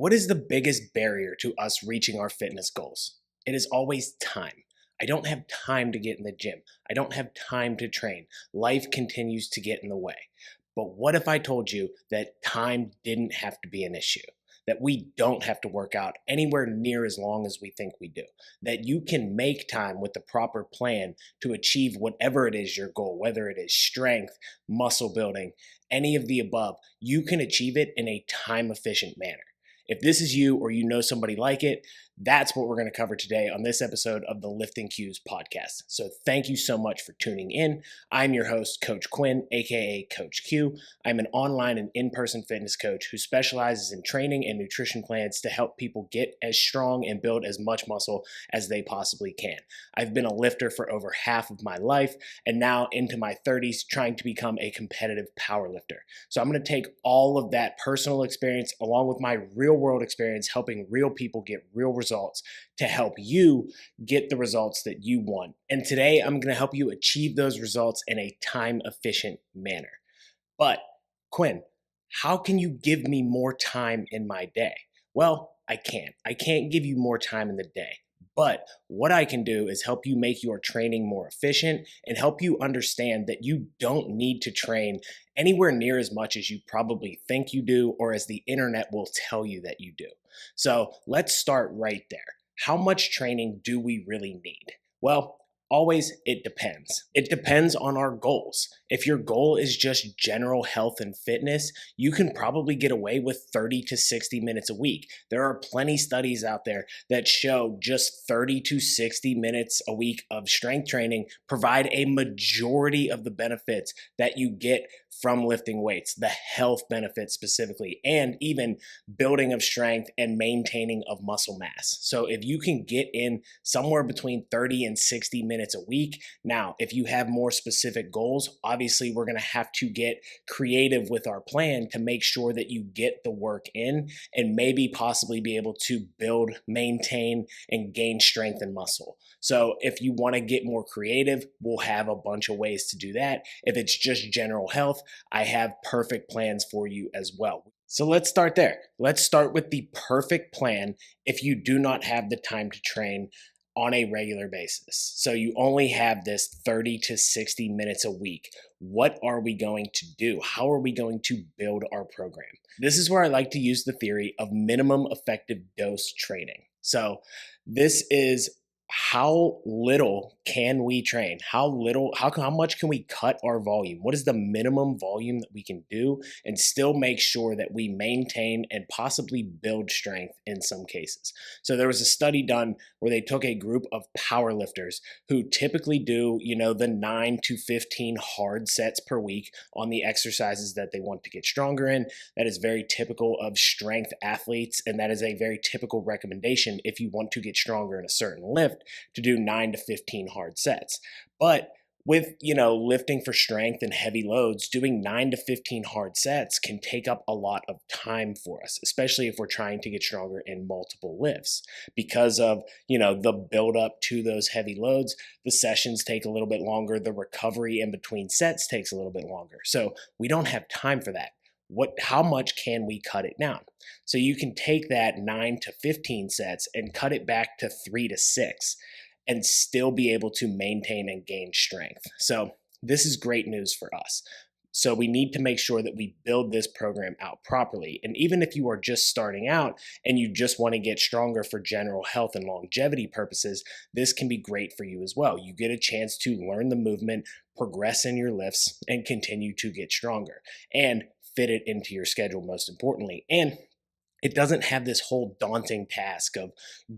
What is the biggest barrier to us reaching our fitness goals? It is always time. I don't have time to get in the gym. I don't have time to train. Life continues to get in the way. But what if I told you that time didn't have to be an issue? That we don't have to work out anywhere near as long as we think we do. That you can make time with the proper plan to achieve whatever it is your goal, whether it is strength, muscle building, any of the above, you can achieve it in a time efficient manner. If this is you or you know somebody like it, that's what we're going to cover today on this episode of the Lifting Cues podcast. So thank you so much for tuning in. I'm your host, Coach Quinn, aka Coach Q. I'm an online and in-person fitness coach who specializes in training and nutrition plans to help people get as strong and build as much muscle as they possibly can. I've been a lifter for over half of my life and now into my 30s trying to become a competitive power lifter. So I'm going to take all of that personal experience along with my real world experience helping real people get real results to help you get the results that you want. And today I'm going to help you achieve those results in a time efficient manner. But Quinn, how can you give me more time in my day? Well, I can't. I can't give you more time in the day. But what I can do is help you make your training more efficient and help you understand that you don't need to train anywhere near as much as you probably think you do or as the internet will tell you that you do. So let's start right there. How much training do we really need? Well, always it depends. It depends on our goals. If your goal is just general health and fitness, you can probably get away with 30 to 60 minutes a week. There are plenty studies out there that show just 30 to 60 minutes a week of strength training provide a majority of the benefits that you get from lifting weights, the health benefits specifically, and even building of strength and maintaining of muscle mass. So if you can get in somewhere between 30 and 60 minutes a week, now, if you have more specific goals, obviously we're going to have to get creative with our plan to make sure that you get the work in and maybe possibly be able to build, maintain, and gain strength and muscle. So if you want to get more creative, we'll have a bunch of ways to do that. If it's just general health, I have perfect plans for you as well. So let's start there. Let's start with the perfect plan if you do not have the time to train on a regular basis. So you only have this 30 to 60 minutes a week. What are we going to do? How are we going to build our program? This is where I like to use the theory of minimum effective dose training. So this is how little can we train? How much can we cut our volume? What is the minimum volume that we can do and still make sure that we maintain and possibly build strength in some cases? So there was a study done where they took a group of power lifters who typically do, the 9 to 15 hard sets per week on the exercises that they want to get stronger in. That is very typical of strength athletes, and that is a very typical recommendation if you want to get stronger in a certain lift, to do 9 to 15 hard sets. But with, lifting for strength and heavy loads, doing 9 to 15 hard sets can take up a lot of time for us, especially if we're trying to get stronger in multiple lifts. Because of, the build up to those heavy loads, the sessions take a little bit longer, the recovery in between sets takes a little bit longer. So we don't have time for that. How much can we cut it down? So you can take that 9 to 15 sets and cut it back to 3 to 6 and still be able to maintain and gain strength. So this is great news for us. So we need to make sure that we build this program out properly. And even if you are just starting out and you just want to get stronger for general health and longevity purposes, this can be great for you as well. You get a chance to learn the movement, progress in your lifts, and continue to get stronger and fit it into your schedule, most importantly. And it doesn't have this whole daunting task of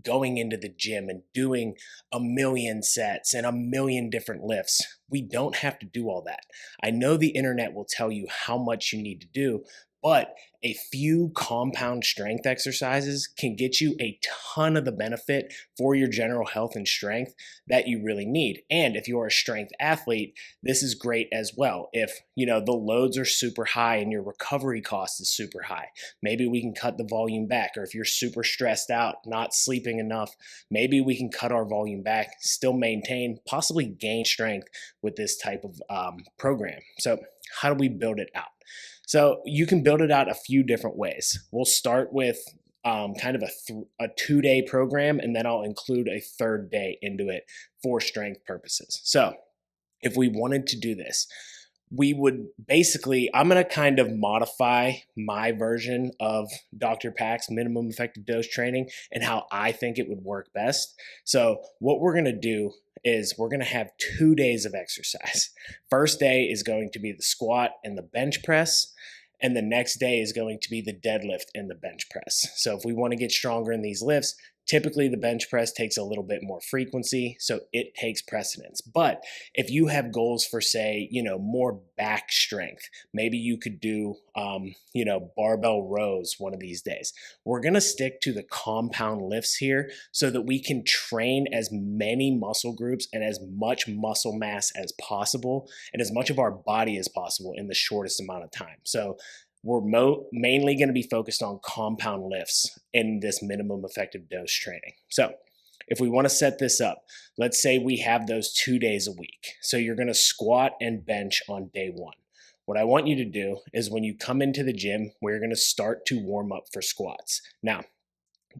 going into the gym and doing a million sets and a million different lifts. We don't have to do all that. I know the internet will tell you how much you need to do, but a few compound strength exercises can get you a ton of the benefit for your general health and strength that you really need. And if you're a strength athlete, this is great as well. If, the loads are super high and your recovery cost is super high, maybe we can cut the volume back. Or if you're super stressed out, not sleeping enough, maybe we can cut our volume back, still maintain, possibly gain strength with this type of program. So how do we build it out? So you can build it out a few different ways. We'll start with kind of a 2-day program, and then I'll include a third day into it for strength purposes. So if we wanted to do this, we would basically, I'm going to kind of modify my version of Dr. Pak's minimum effective dose training and how I think it would work best. So what we're going to do is we're going to have 2 days of exercise. First day is going to be the squat and the bench press. And the next day is going to be the deadlift and the bench press. So if we want to get stronger in these lifts, typically the bench press takes a little bit more frequency, so it takes precedence. But if you have goals for, say, more back strength, maybe you could do, barbell rows one of these days. We're going to stick to the compound lifts here so that we can train as many muscle groups and as much muscle mass as possible and as much of our body as possible in the shortest amount of time. So we're mainly going to be focused on compound lifts in this minimum effective dose training. So if we want to set this up, let's say we have those 2 days a week. So you're going to squat and bench on day 1. What I want you to do is when you come into the gym, we're going to start to warm up for squats. Now,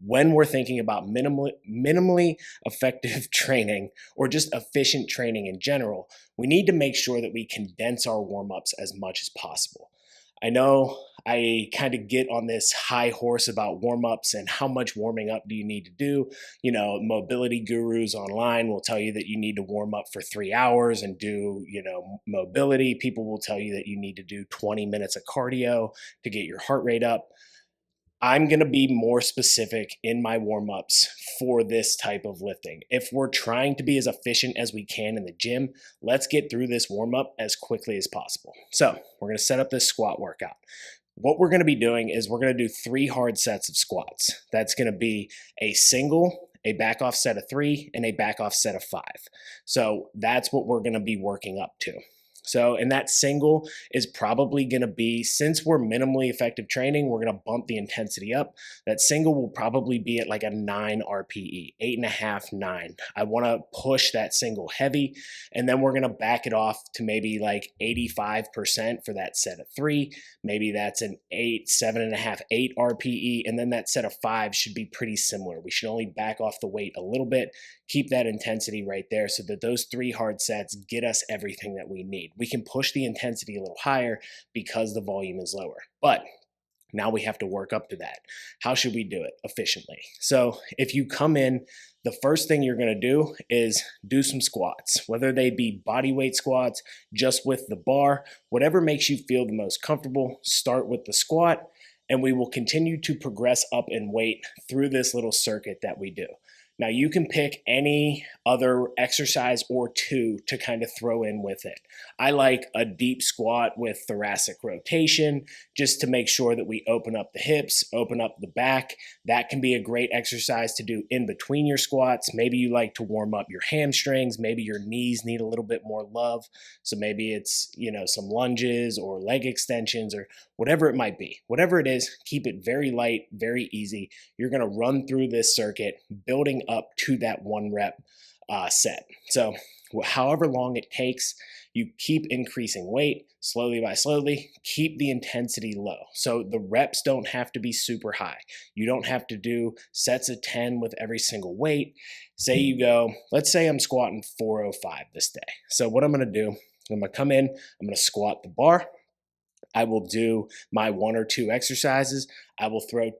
when we're thinking about minimally effective training or just efficient training in general, we need to make sure that we condense our warm-ups as much as possible. I know I kind of get on this high horse about warm-ups and how much warming up do you need to do. Mobility gurus online will tell you that you need to warm up for 3 hours and do, mobility. People will tell you that you need to do 20 minutes of cardio to get your heart rate up. I'm going to be more specific in my warm-ups for this type of lifting. If we're trying to be as efficient as we can in the gym, let's get through this warm-up as quickly as possible. So we're going to set up this squat workout. What we're going to be doing is we're going to do 3 hard sets of squats. That's going to be a single, a back off set of 3, and a back off set of 5. So that's what we're going to be working up to. So, and that single is probably going to be, since we're minimally effective training, we're going to bump the intensity up. That single will probably be at like a 9 RPE, 8.5, 9. I want to push that single heavy, and then we're going to back it off to maybe like 85% for that set of 3. Maybe that's an 8, 7.5, 8 RPE, and then that set of 5 should be pretty similar. We should only back off the weight a little bit, keep that intensity right there so that those 3 hard sets get us everything that we need. We can push the intensity a little higher because the volume is lower. But now we have to work up to that. How should we do it efficiently? So if you come in, the first thing you're going to do is do some squats, whether they be body weight squats, just with the bar, whatever makes you feel the most comfortable. Start with the squat, and we will continue to progress up in weight through this little circuit that we do. Now you can pick any other exercise or 2 to kind of throw in with it. I like a deep squat with thoracic rotation just to make sure that we open up the hips, open up the back. That can be a great exercise to do in between your squats. Maybe you like to warm up your hamstrings. Maybe your knees need a little bit more love. So maybe it's, some lunges or leg extensions or whatever it might be. Whatever it is, keep it very light, very easy. You're going to run through this circuit, building up to that 1 rep set. So however long it takes, you keep increasing weight slowly by slowly, keep the intensity low. So the reps don't have to be super high. You don't have to do sets of 10 with every single weight. Say you go, let's say I'm squatting 405 this day. So what I'm going to do, I'm going to come in, I'm going to squat the bar. I will do my 1 or 2 exercises. I will throw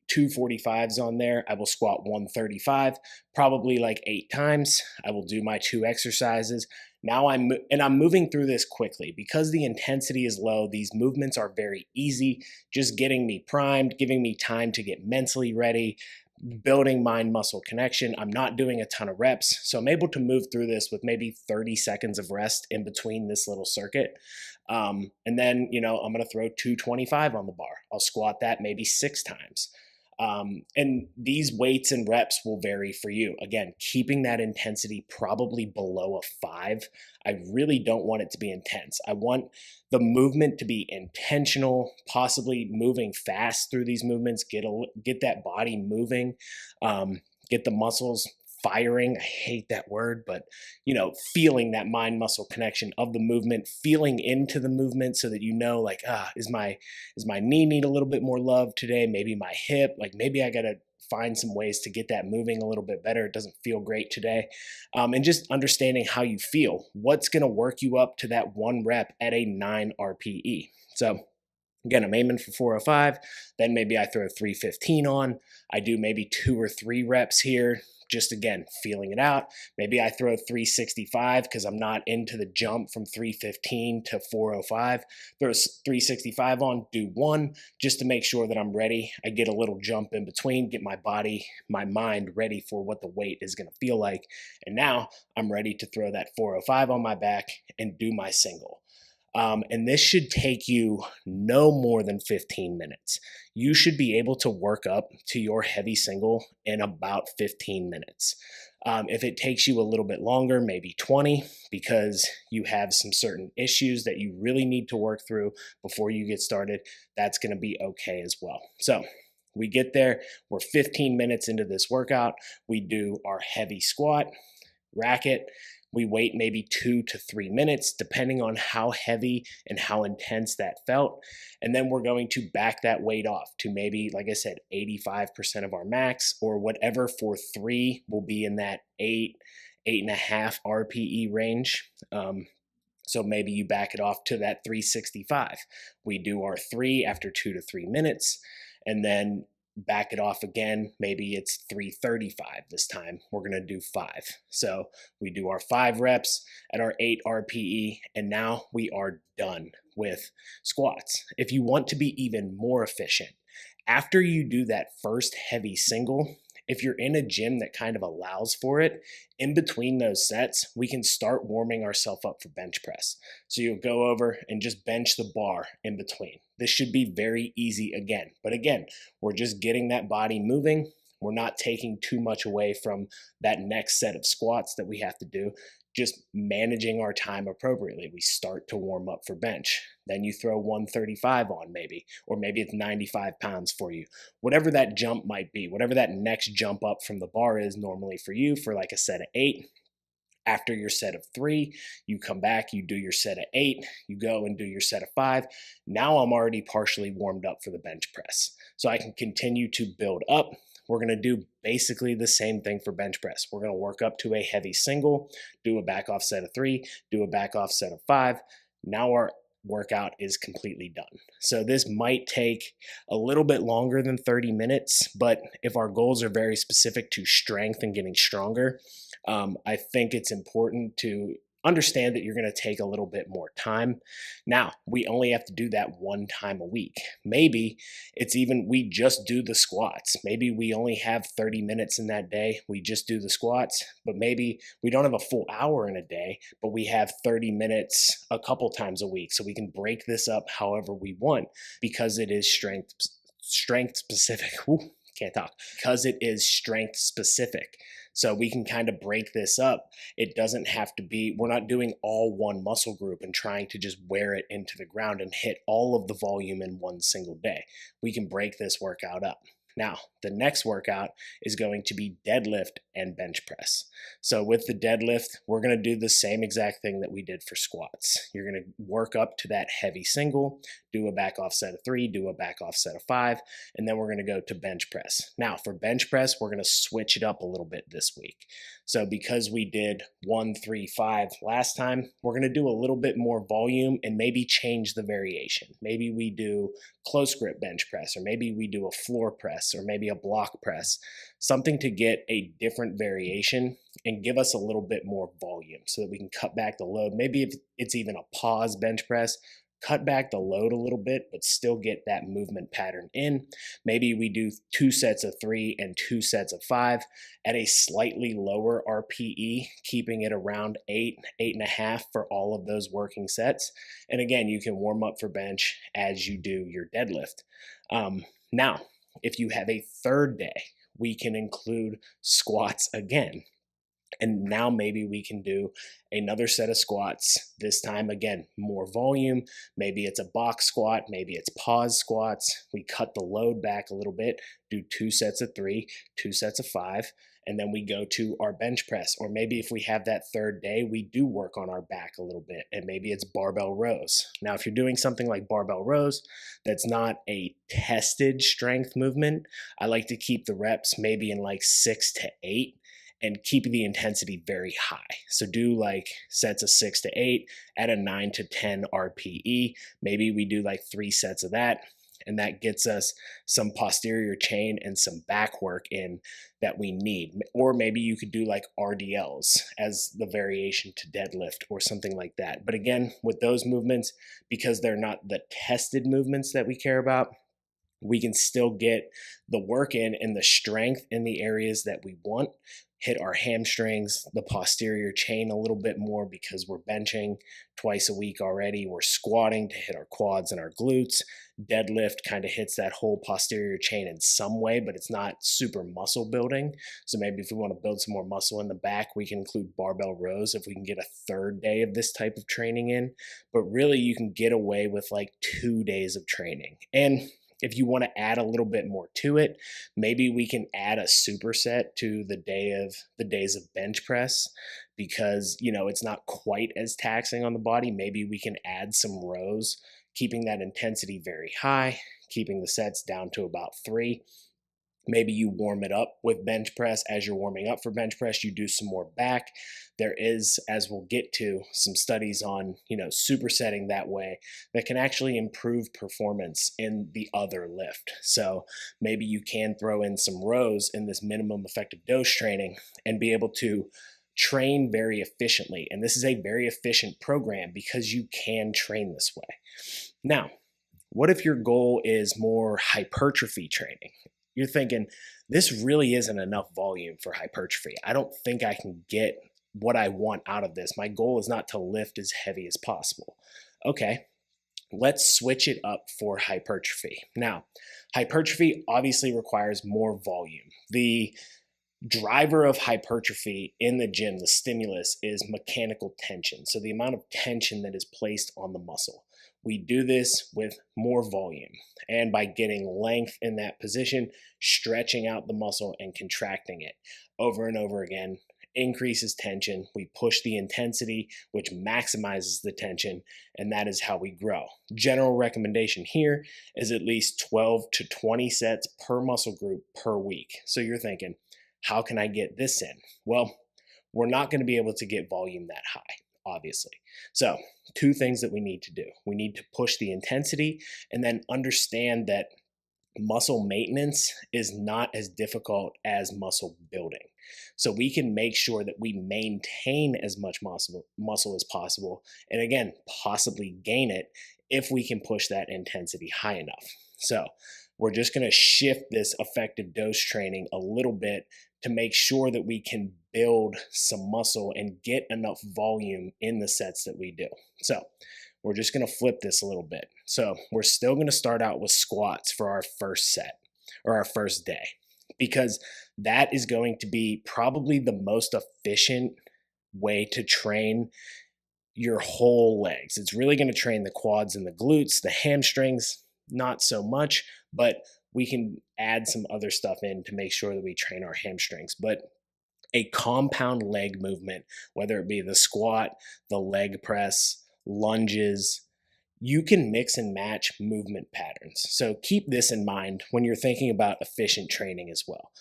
2 45s on there. I will squat 135, probably like 8 times. I will do my 2 exercises. Now I'm moving through this quickly because the intensity is low. These movements are very easy, just getting me primed, giving me time to get mentally ready, building mind-muscle connection. I'm not doing a ton of reps, so I'm able to move through this with maybe 30 seconds of rest in between this little circuit. And then, I'm going to throw 225 on the bar. I'll squat that maybe 6 times. And these weights and reps will vary for you. Again, keeping that intensity probably below a 5. I really don't want it to be intense. I want the movement to be intentional, possibly moving fast through these movements, get that body moving, get the muscles firing. I hate that word, but feeling that mind muscle connection of the movement, feeling into the movement so that like, is my knee need a little bit more love today? Maybe my hip, like maybe I got to find some ways to get that moving a little bit better. It doesn't feel great today. And just understanding how you feel, what's going to work you up to that one rep at a 9 RPE. So again, I'm aiming for 405, then maybe I throw 315 on. I do maybe 2 or 3 reps here, just again, feeling it out. Maybe I throw 365 because I'm not into the jump from 315 to 405. Throw 365 on, do 1 just to make sure that I'm ready. I get a little jump in between, get my body, my mind ready for what the weight is going to feel like. And now I'm ready to throw that 405 on my back and do my single. And this should take you no more than 15 minutes. You should be able to work up to your heavy single in about 15 minutes. If it takes you a little bit longer, maybe 20, because you have some certain issues that you really need to work through before you get started, that's going to be okay as well. So we get there, we're 15 minutes into this workout, we do our heavy squat, rack it. We wait maybe 2 to 3 minutes, depending on how heavy and how intense that felt. And then we're going to back that weight off to maybe, like I said, 85% of our max, or whatever for 3 will be in that 8.5 RPE range. So maybe you back it off to that 365. We do our 3 after 2 to 3 minutes, and then back it off again. Maybe it's 335 this time. We're going to do 5. So we do our 5 reps at our 8 RPE, and now we are done with squats. If you want to be even more efficient, after you do that first heavy single, if you're in a gym that kind of allows for it, in between those sets, we can start warming ourselves up for bench press. So you'll go over and just bench the bar in between. This should be very easy again. But again, we're just getting that body moving. We're not taking too much away from that next set of squats that we have to do. Just managing our time appropriately. We start to warm up for bench. Then you throw 135 on maybe, or maybe it's 95 pounds for you. Whatever that jump might be, whatever that next jump up from the bar is normally for you for like a set of 8. After your set of 3, you come back, you do your set of 8, you go and do your set of 5. Now I'm already partially warmed up for the bench press. So I can continue to build up. We're going to do basically the same thing for bench press. We're going to work up to a heavy single, do a back off set of 3, do a back off set of 5. Now our workout is completely done. So this might take a little bit longer than 30 minutes, but if our goals are very specific to strength and getting stronger, I think it's important to understand that you're going to take a little bit more time. Now, we only have to do that 1 time a week. Maybe it's even we just do the squats. Maybe we only have 30 minutes in that day. We just do the squats, but maybe we don't have a full hour in a day, but we have 30 minutes a couple times a week. So we can break this up however we want because it is strength specific. Ooh, can't talk. Because it is strength specific. So we can kind of break this up. It doesn't have to be, we're not doing all one muscle group and trying to just wear it into the ground and hit all of the volume in one single day. We can break this workout up. Now, the next workout is going to be deadlift and bench press. So with the deadlift, we're going to do the same exact thing that we did for squats. You're going to work up to that heavy single, do a back off set of 3, do a back off set of 5, and then we're going to go to bench press. Now, for bench press, we're going to switch it up a little bit this week. So because we did 1, 3, 5 last time, we're going to do a little bit more volume and maybe change the variation. Maybe we do close grip bench press, or maybe we do a floor press, or maybe a block press, something to get a different variation and give us a little bit more volume so that we can cut back the load. Maybe if it's even a pause bench press, cut back the load a little bit, but still get that movement pattern in. Maybe we do 2 sets of 3 and 2 sets of 5 at a slightly lower RPE, keeping it around 8, 8.5 for all of those working sets. And again, you can warm up for bench as you do your deadlift. Now, if you have a third day, we can include squats again. And now maybe we can do another set of squats. This time, again, more volume. Maybe it's a box squat, maybe it's pause squats. We cut the load back a little bit, do 2 sets of 3, 2 sets of 5, and then we go to our bench press. Or maybe if we have that third day, we do work on our back a little bit, and maybe it's barbell rows. Now, if you're doing something like barbell rows, that's not a tested strength movement. I like to keep the reps maybe in like 6 to 8 and keep the intensity very high. So do like sets of 6 to 8 at a 9 to 10 RPE. Maybe we do like 3 sets of that, and that gets us some posterior chain and some back work in that we need. Or maybe you could do like RDLs as the variation to deadlift or something like that. But again, with those movements, because they're not the tested movements that we care about, we can still get the work in and the strength in the areas that we want, hit our hamstrings, the posterior chain a little bit more because we're benching twice a week already. We're squatting to hit our quads and our glutes. Deadlift kind of hits that whole posterior chain in some way, but it's not super muscle building. So maybe if we want to build some more muscle in the back, we can include barbell rows if we can get a third day of this type of training in. But really, you can get away with like 2 days of training. And if you want to add a little bit more to it, maybe we can add a superset to the days of bench press, because it's not quite as taxing on the body. Maybe we can add some rows, keeping that intensity very high, keeping the sets down to about 3. Maybe you warm it up with bench press. As you're warming up for bench press, you do some more back. There is, as we'll get to, some studies on, supersetting that way that can actually improve performance in the other lift. So maybe you can throw in some rows in this minimum effective dose training and be able to train very efficiently. And this is a very efficient program because you can train this way. Now, what if your goal is more hypertrophy training? You're thinking, this really isn't enough volume for hypertrophy. I don't think I can get what I want out of this. My goal is not to lift as heavy as possible. Okay, let's switch it up for hypertrophy. Now, hypertrophy obviously requires more volume. The driver of hypertrophy in the gym, the stimulus, is mechanical tension. So the amount of tension that is placed on the muscle. We do this with more volume, and by getting length in that position, stretching out the muscle and contracting it over and over again increases tension. We push the intensity, which maximizes the tension, and that is how we grow. General recommendation here is at least 12 to 20 sets per muscle group per week. So you're thinking, how can I get this in? Well, we're not going to be able to get volume that high, obviously. So 2 things that we need to do. We need to push the intensity and then understand that muscle maintenance is not as difficult as muscle building. So we can make sure that we maintain as much muscle as possible, and again, possibly gain it if we can push that intensity high enough. So we're just going to shift this effective dose training a little bit to make sure that we can build some muscle and get enough volume in the sets that we do. So we're just going to flip this a little bit. So we're still going to start out with squats for our first set or our first day, because that is going to be probably the most efficient way to train your whole legs. It's really going to train the quads and the glutes, the hamstrings, not so much, but we can add some other stuff in to make sure that we train our hamstrings. But a compound leg movement, whether it be the squat, the leg press, lunges, you can mix and match movement patterns. So keep this in mind when you're thinking about efficient training as well.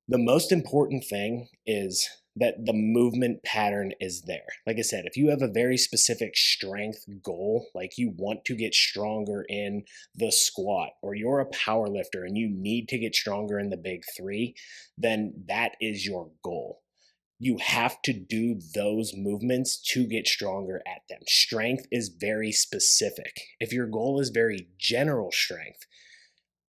The most important thing is that the movement pattern is there. Like I said, if you have a very specific strength goal, like you want to get stronger in the squat, or you're a power lifter and you need to get stronger in the big 3, then that is your goal. You have to do those movements to get stronger at them. Strength is very specific. If your goal is very general strength,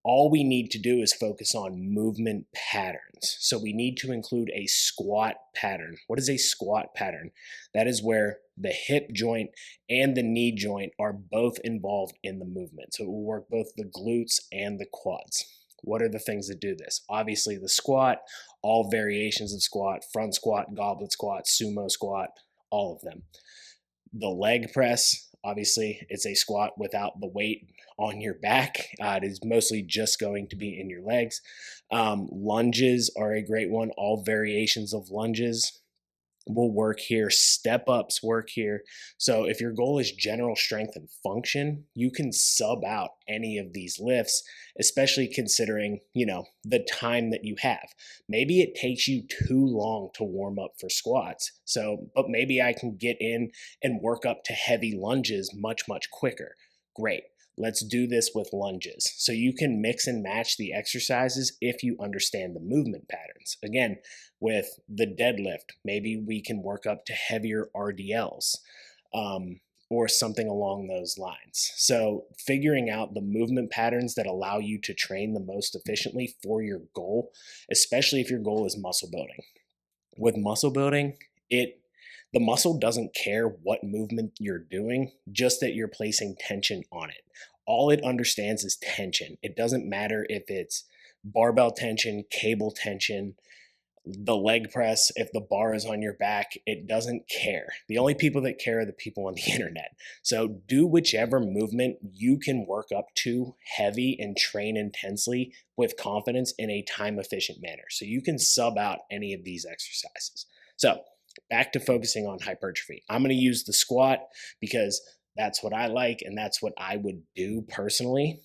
all we need to do is focus on movement patterns. So we need to include a squat pattern. What is a squat pattern? That is where the hip joint and the knee joint are both involved in the movement. So it will work both the glutes and the quads. What are the things that do this? Obviously the squat, all variations of squat, front squat, goblet squat, sumo squat, all of them. The leg press, obviously, it's a squat without the weight on your back. It is mostly just going to be in your legs. Lunges are a great one. All variations of lunges will work here. Step ups work here. So if your goal is general strength and function, you can sub out any of these lifts, especially considering, the time that you have. Maybe it takes you too long to warm up for squats. But maybe I can get in and work up to heavy lunges much, much quicker. Great. Let's do this with lunges. So you can mix and match the exercises if you understand the movement patterns. Again, with the deadlift, maybe we can work up to heavier RDLs or something along those lines. So figuring out the movement patterns that allow you to train the most efficiently for your goal, especially if your goal is muscle building. With muscle building, the muscle doesn't care what movement you're doing, just that you're placing tension on it. All it understands is tension. It doesn't matter if it's barbell tension, cable tension, the leg press, if the bar is on your back, it doesn't care. The only people that care are the people on the internet. So do whichever movement you can work up to heavy and train intensely with confidence in a time efficient manner. So you can sub out any of these exercises. So back to focusing on hypertrophy. I'm going to use the squat because that's what I like and that's what I would do personally.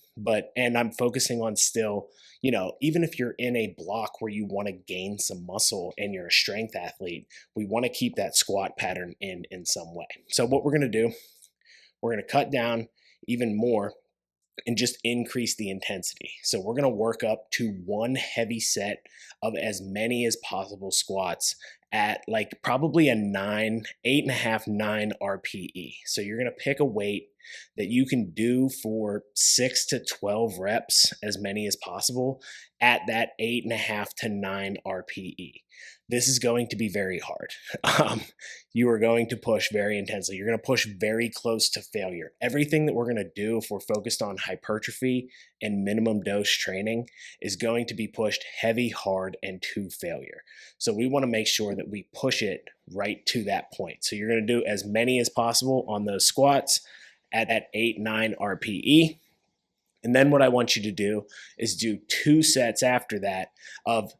And I'm focusing on still, even if you're in a block where you want to gain some muscle and you're a strength athlete, we want to keep that squat pattern in some way. So what we're going to do, we're going to cut down even more and just increase the intensity. So we're going to work up to one heavy set of as many as possible squats at like probably a 8.5, 9 RPE. So you're going to pick a weight that you can do for 6 to 12 reps, as many as possible, at that 8.5 to 9 RPE. This is going to be very hard. You are going to push very intensely. You're going to push very close to failure. Everything that we're going to do if we're focused on hypertrophy and minimum dose training is going to be pushed heavy, hard, and to failure. So we want to make sure that we push it right to that point. So you're going to do as many as possible on those squats at that 8, 9 RPE. And then what I want you to do is do 2 sets after that of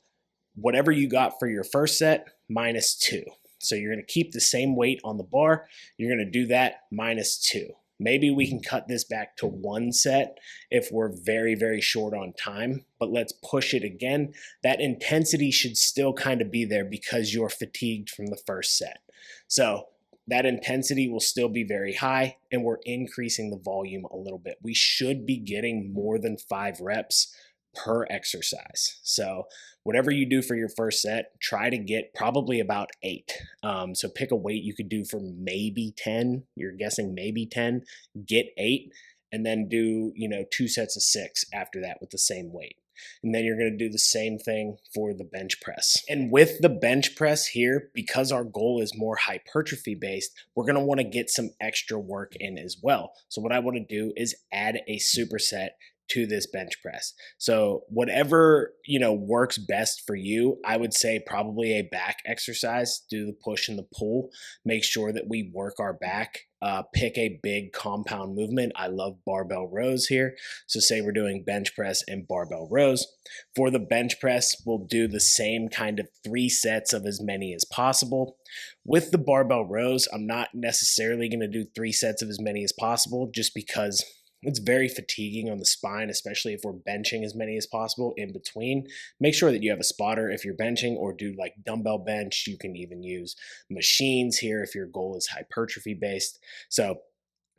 whatever you got for your first set minus 2. So you're going to keep the same weight on the bar. You're going to do that minus 2. Maybe we can cut this back to 1 set if we're very, very short on time, but let's push it again. That intensity should still kind of be there because you're fatigued from the first set. So that intensity will still be very high and we're increasing the volume a little bit. We should be getting more than 5 reps per exercise. So whatever you do for your first set, try to get probably about 8. So pick a weight you could do for maybe 10. You're guessing maybe 10, get 8, and then do, 2 sets of 6 after that with the same weight. And then you're going to do the same thing for the bench press. And with the bench press here, because our goal is more hypertrophy based, we're going to want to get some extra work in as well. So what I want to do is add a superset to this bench press. So whatever, works best for you, I would say probably a back exercise, do the push and the pull, make sure that we work our back, pick a big compound movement. I love barbell rows here. So say we're doing bench press and barbell rows. For the bench press, we'll do the same kind of 3 sets of as many as possible. With the barbell rows, I'm not necessarily going to do 3 sets of as many as possible just because it's very fatiguing on the spine, especially if we're benching as many as possible in between. Make sure that you have a spotter if you're benching, or do like dumbbell bench. You can even use machines here if your goal is hypertrophy based. So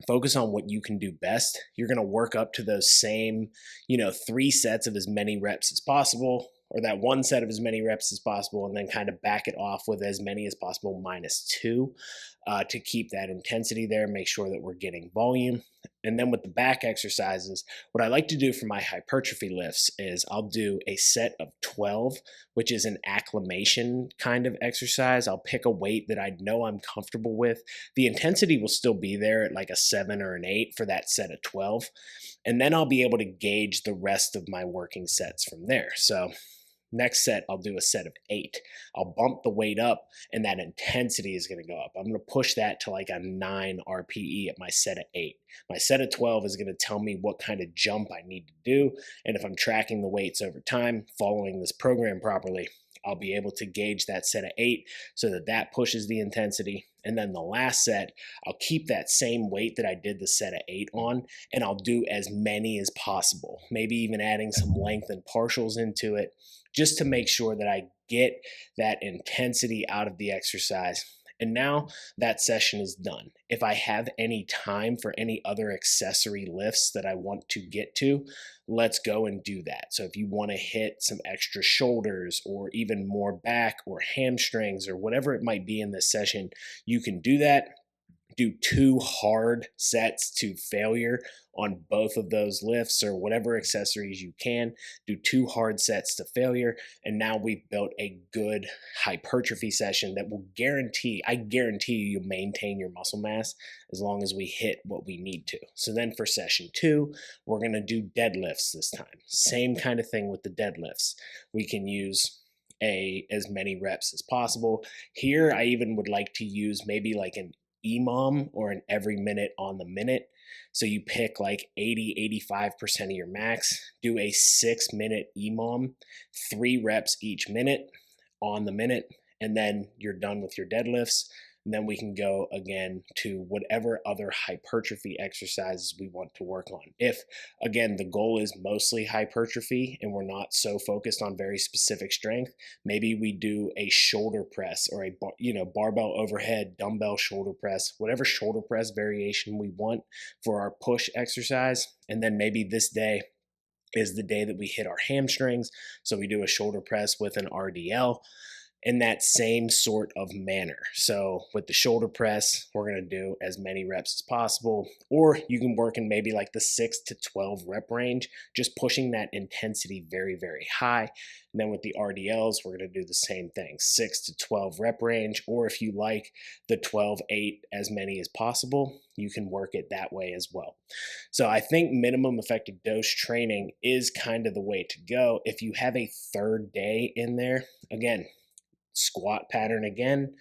focus on what you can do best. You're going to work up to those same, 3 sets of as many reps as possible, or that 1 set of as many reps as possible, and then kind of back it off with as many as possible minus 2 to keep that intensity there. Make sure that we're getting volume. And then with the back exercises, what I like to do for my hypertrophy lifts is I'll do a set of 12, which is an acclimation kind of exercise. I'll pick a weight that I know I'm comfortable with. The intensity will still be there at like a 7 or an 8 for that set of 12. And then I'll be able to gauge the rest of my working sets from there. So next set, I'll do a set of 8. I'll bump the weight up and that intensity is going to go up. I'm going to push that to like a 9 RPE at my set of 8. My set of 12 is going to tell me what kind of jump I need to do. And if I'm tracking the weights over time, following this program properly, I'll be able to gauge that set of 8 so that that pushes the intensity. And then the last set, I'll keep that same weight that I did the set of 8 on, and I'll do as many as possible, maybe even adding some length and partials into it, just to make sure that I get that intensity out of the exercise. And now that session is done. If I have any time for any other accessory lifts that I want to get to, let's go and do that. So if you want to hit some extra shoulders or even more back or hamstrings or whatever it might be in this session, you can do that. Do 2 hard sets to failure on both of those lifts or whatever accessories you can. Do 2 hard sets to failure. And now we've built a good hypertrophy session that will I guarantee you'll maintain your muscle mass as long as we hit what we need to. So then for session 2, we're going to do deadlifts this time. Same kind of thing with the deadlifts. We can use as many reps as possible. Here, I even would like to use maybe like an EMOM or an every minute on the minute. So you pick like 80-85% of your max, do a 6-minute EMOM, 3 reps each minute on the minute, and then you're done with your deadlifts. And then we can go again to whatever other hypertrophy exercises we want to work on. If, again, the goal is mostly hypertrophy and we're not so focused on very specific strength, maybe we do a shoulder press or a barbell overhead, dumbbell shoulder press, whatever shoulder press variation we want for our push exercise. And then maybe this day is the day that we hit our hamstrings. So we do a shoulder press with an RDL in that same sort of manner. So with the shoulder press, we're going to do as many reps as possible, or you can work in maybe like the 6 to 12 rep range, just pushing that intensity very, very high. And then with the RDLs, we're going to do the same thing, 6 to 12 rep range, or if you like the 12-8, as many as possible, you can work it that way as well. So I think minimum effective dose training is kind of the way to go. If you have a third day in there, again, squat pattern again.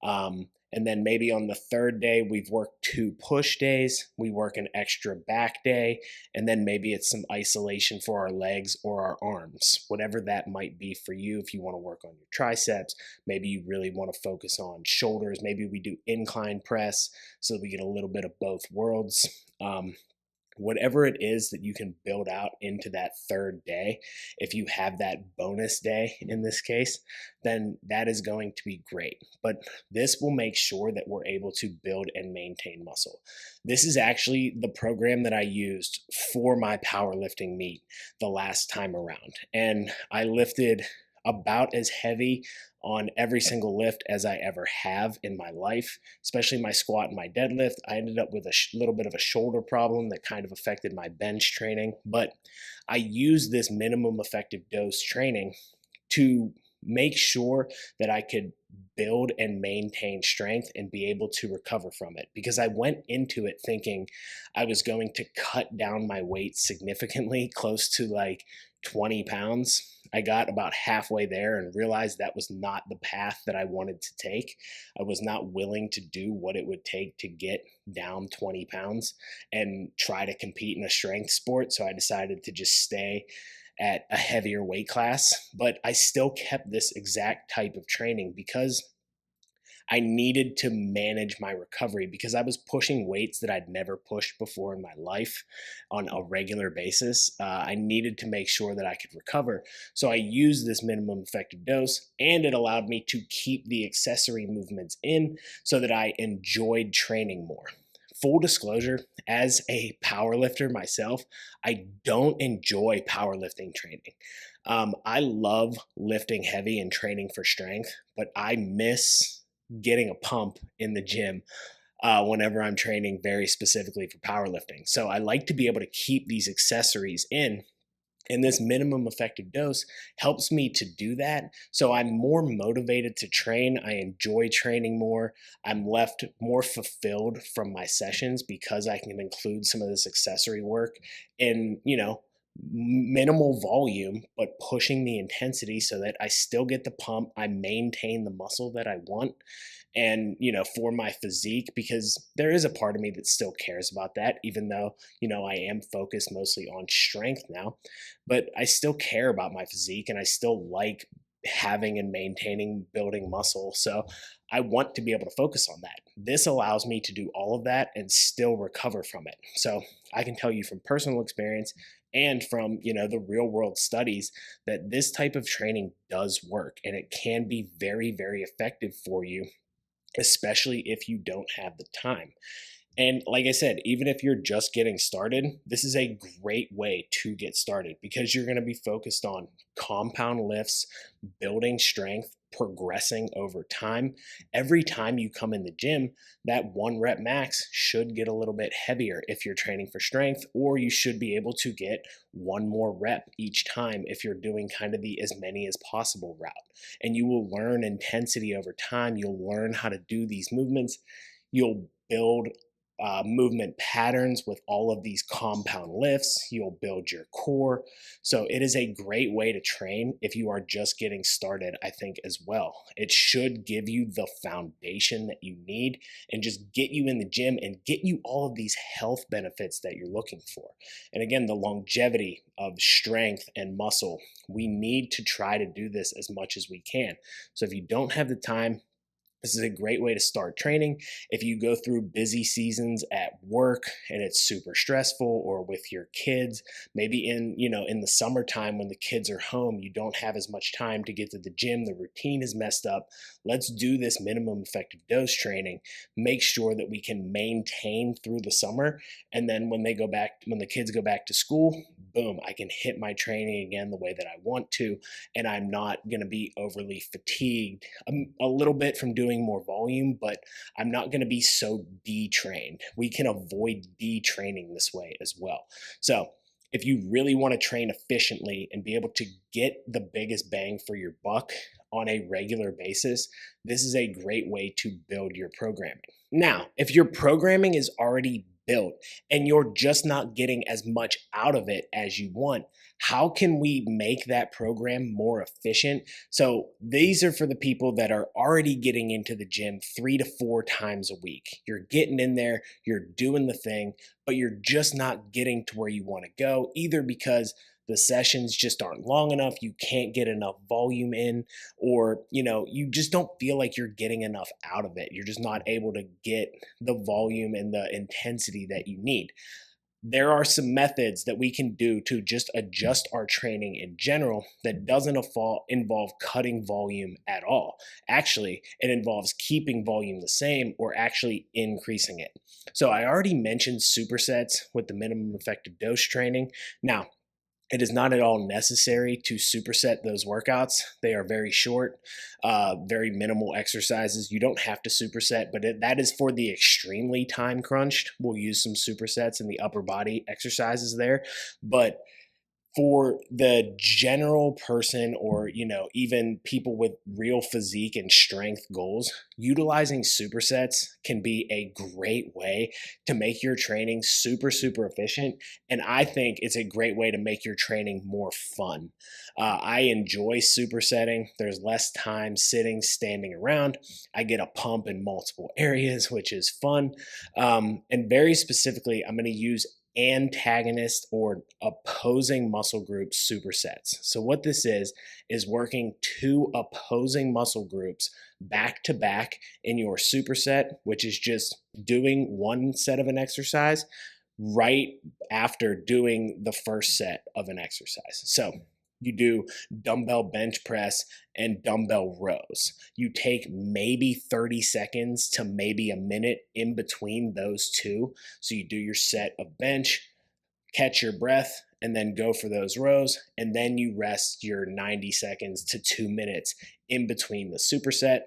And then maybe on the third day, we've worked 2 push days. We work an extra back day. And then maybe it's some isolation for our legs or our arms, whatever that might be for you. If you want to work on your triceps, maybe you really want to focus on shoulders. Maybe we do incline press so we get a little bit of both worlds. Whatever it is that you can build out into that third day, if you have that bonus day in this case, then that is going to be great. But this will make sure that we're able to build and maintain muscle. This is actually the program that I used for my powerlifting meet the last time around. And I lifted about as heavy on every single lift as I ever have in my life, especially my squat and my deadlift. I ended up with a little bit of a shoulder problem that kind of affected my bench training, but I used this minimum effective dose training to make sure that I could build and maintain strength and be able to recover from it, because I went into it thinking I was going to cut down my weight significantly, close to like 20 pounds. I got about halfway there and realized that was not the path that I wanted to take. I was not willing to do what it would take to get down 20 pounds and try to compete in a strength sport. So I decided to just stay at a heavier weight class, but I still kept this exact type of training because I needed to manage my recovery, because I was pushing weights that I'd never pushed before in my life on a regular basis. I needed to make sure that I could recover. So I used this minimum effective dose, and it allowed me to keep the accessory movements in so that I enjoyed training more. Full disclosure, as a powerlifter myself, I don't enjoy powerlifting training. I love lifting heavy and training for strength, but I miss getting a pump in the gym whenever I'm training very specifically for powerlifting. So I like to be able to keep these accessories in. And this minimum effective dose helps me to do that. So I'm more motivated to train. I enjoy training more. I'm left more fulfilled from my sessions because I can include some of this accessory work in, minimal volume, but pushing the intensity so that I still get the pump. I maintain the muscle that I want and for my physique, because there is a part of me that still cares about that, even though I am focused mostly on strength now, but I still care about my physique and I still like having and maintaining building muscle. So I want to be able to focus on that. This allows me to do all of that and still recover from it. So I can tell you from personal experience and from the real world studies that this type of training does work, and it can be very, very effective for you, especially if you don't have the time. And like I said, even if you're just getting started, this is a great way to get started because you're going to be focused on compound lifts, building strength, progressing over time. Every time you come in the gym, that 1 rep max should get a little bit heavier if you're training for strength, or you should be able to get one more rep each time if you're doing kind of the as many as possible route. And you will learn intensity over time. You'll learn how to do these movements. You'll build movement patterns with all of these compound lifts. You'll build your core. So it is a great way to train if you are just getting started, I think, as well. It should give you the foundation that you need and just get you in the gym and get you all of these health benefits that you're looking for. And again, the longevity of strength and muscle, we need to try to do this as much as we can. So if you don't have the time, this is a great way to start training. If you go through busy seasons at work and it's super stressful, or with your kids, maybe in the summertime when the kids are home, you don't have as much time to get to the gym, the routine is messed up. Let's do this minimum effective dose training. Make sure that we can maintain through the summer, and then when the kids go back to school, boom, I can hit my training again the way that I want to, and I'm not going to be overly fatigued. I'm a little bit from doing more volume, but I'm not going to be so detrained. We can avoid detraining this way as well. So if you really want to train efficiently and be able to get the biggest bang for your buck on a regular basis, this is a great way to build your programming. Now, if your programming is already built and you're just not getting as much out of it as you want, how can we make that program more efficient? So these are for the people that are already getting into the gym 3 to 4 times a week. You're getting in there, you're doing the thing, but you're just not getting to where you want to go, either because the sessions just aren't long enough, you can't get enough volume in, or you just don't feel like you're getting enough out of it. You're just not able to get the volume and the intensity that you need. There are some methods that we can do to just adjust our training in general that doesn't involve cutting volume at all. Actually, it involves keeping volume the same or actually increasing it. So I already mentioned supersets with the minimum effective dose training. Now, it is not at all necessary to superset those workouts. They are very short, very minimal exercises. You don't have to superset, but that is for the extremely time crunched. We'll use some supersets in the upper body exercises there. But for the general person, or even people with real physique and strength goals, utilizing supersets can be a great way to make your training super, super efficient. And I think it's a great way to make your training more fun. I enjoy supersetting. There's less time sitting, standing around. I get a pump in multiple areas, which is fun. And very specifically, I'm going to use antagonist or opposing muscle group supersets. So what this is working 2 opposing muscle groups back to back in your superset, which is just doing one set of an exercise right after doing the first set of an exercise. So you do dumbbell bench press and dumbbell rows. You take maybe 30 seconds to maybe a minute in between those two. So you do your set of bench, catch your breath, and then go for those rows. And then you rest your 90 seconds to 2 minutes in between the superset.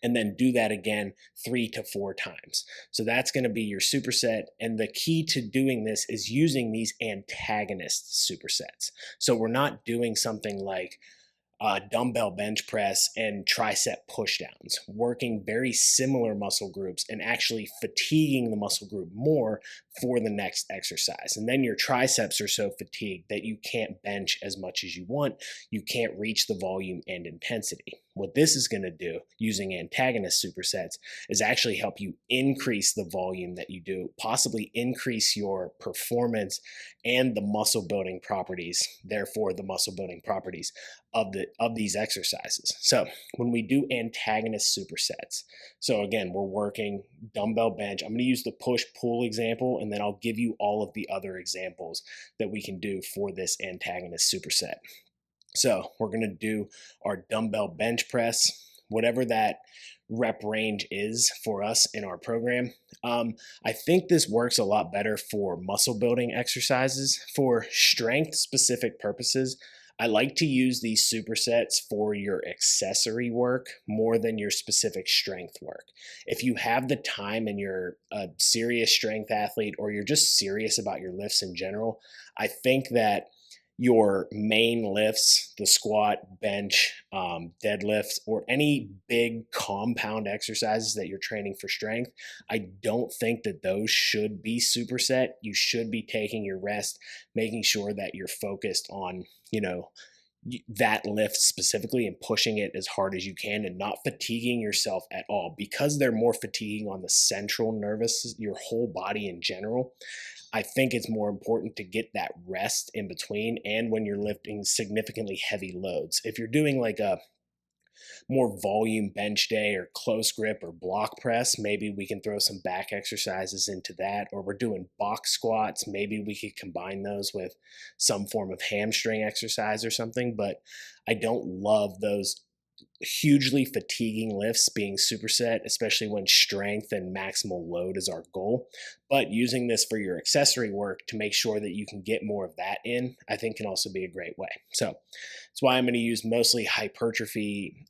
and then do that again 3 to 4 times. So that's going to be your superset. And the key to doing this is using these antagonist supersets. So we're not doing something like dumbbell bench press and tricep pushdowns, working very similar muscle groups and actually fatiguing the muscle group more for the next exercise. And then your triceps are so fatigued that you can't bench as much as you want. You can't reach the volume and intensity. What this is going to do using antagonist supersets is actually help you increase the volume that you do, possibly increase your performance and the muscle building properties, therefore the muscle building properties of these exercises. So when we do antagonist supersets, so again, we're working dumbbell bench. I'm going to use the push pull example, and then I'll give you all of the other examples that we can do for this antagonist superset. So we're going to do our dumbbell bench press, whatever that rep range is for us in our program. I think this works a lot better for muscle building exercises. For strength specific purposes, I like to use these supersets for your accessory work more than your specific strength work. If you have the time and you're a serious strength athlete, or you're just serious about your lifts in general, I think that your main lifts, the squat, bench, deadlifts, or any big compound exercises that you're training for strength, I don't think that those should be superset. You should be taking your rest, making sure that you're focused on, that lift specifically and pushing it as hard as you can and not fatiguing yourself at all, because they're more fatiguing on the central nervous, your whole body in general. I think it's more important to get that rest in between and when you're lifting significantly heavy loads. If you're doing like a more volume bench day or close grip or block press, maybe we can throw some back exercises into that. Or we're doing box squats, maybe we could combine those with some form of hamstring exercise or something. But I don't love those hugely fatiguing lifts being superset, especially when strength and maximal load is our goal. But using this for your accessory work to make sure that you can get more of that in, I think can also be a great way. So that's why I'm going to use mostly hypertrophy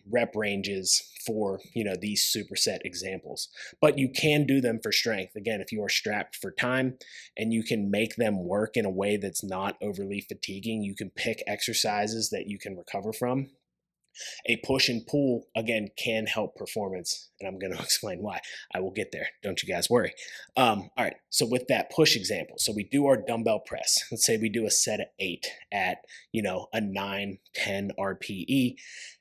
rep ranges for these superset examples. But you can do them for strength. Again, if you are strapped for time and you can make them work in a way that's not overly fatiguing, you can pick exercises that you can recover from. A push and pull, again, can help performance, and I'm going to explain why. I will get there. Don't you guys worry. All right, so with that push example, so we do our dumbbell press. Let's say we do a set of 8 at, a 9, 10 RPE.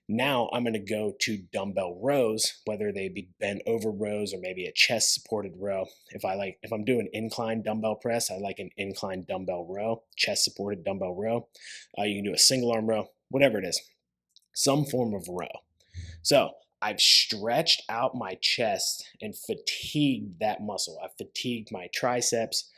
Now I'm going to go to dumbbell rows, whether they be bent over rows or maybe a chest supported row. If I'm doing incline dumbbell press, I like an incline dumbbell row, chest supported dumbbell row. You can do a single arm row, whatever it is, some form of row. So I've stretched out my chest and fatigued that muscle. I've fatigued my triceps.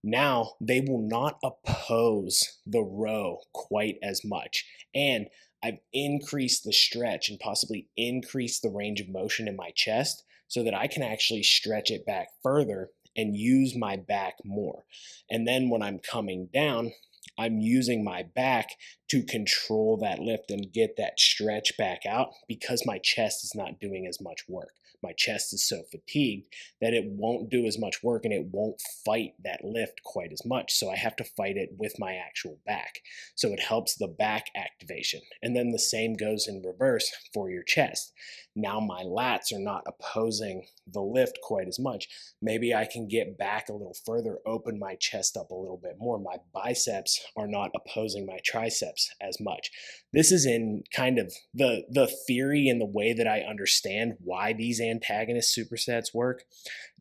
Now they will not oppose the row quite as much. And I've increased the stretch and possibly increased the range of motion in my chest so that I can actually stretch it back further and use my back more. And then when I'm coming down, I'm using my back to control that lift and get that stretch back out because my chest is not doing as much work. My chest is so fatigued that it won't do as much work and it won't fight that lift quite as much. So I have to fight it with my actual back. So it helps the back activation. And then the same goes in reverse for your chest. Now my lats are not opposing the lift quite as much. Maybe I can get back a little further, open my chest up a little bit more. My biceps are not opposing my triceps as much. This is in kind of the theory and the way that I understand why these antagonist supersets work.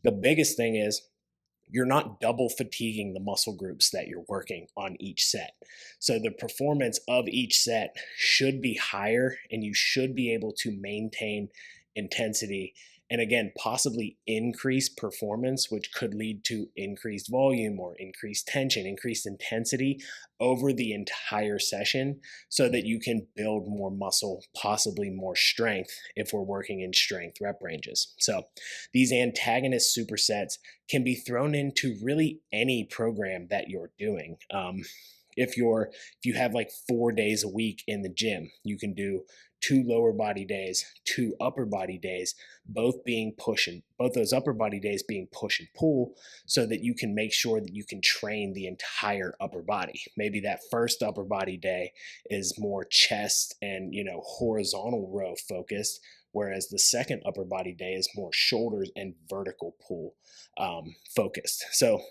The biggest thing is you're not double fatiguing the muscle groups that you're working on each set. So the performance of each set should be higher and you should be able to maintain intensity and again, possibly increase performance, which could lead to increased volume or increased tension, increased intensity over the entire session so that you can build more muscle, possibly more strength if we're working in strength rep ranges. So these antagonist supersets can be thrown into really any program that you're doing. If you have like 4 days a week in the gym, you can do 2 lower body days, 2 upper body days, both those upper body days being push and pull, so that you can make sure that you can train the entire upper body. Maybe that first upper body day is more chest and, horizontal row focused, whereas the second upper body day is more shoulders and vertical pull focused. So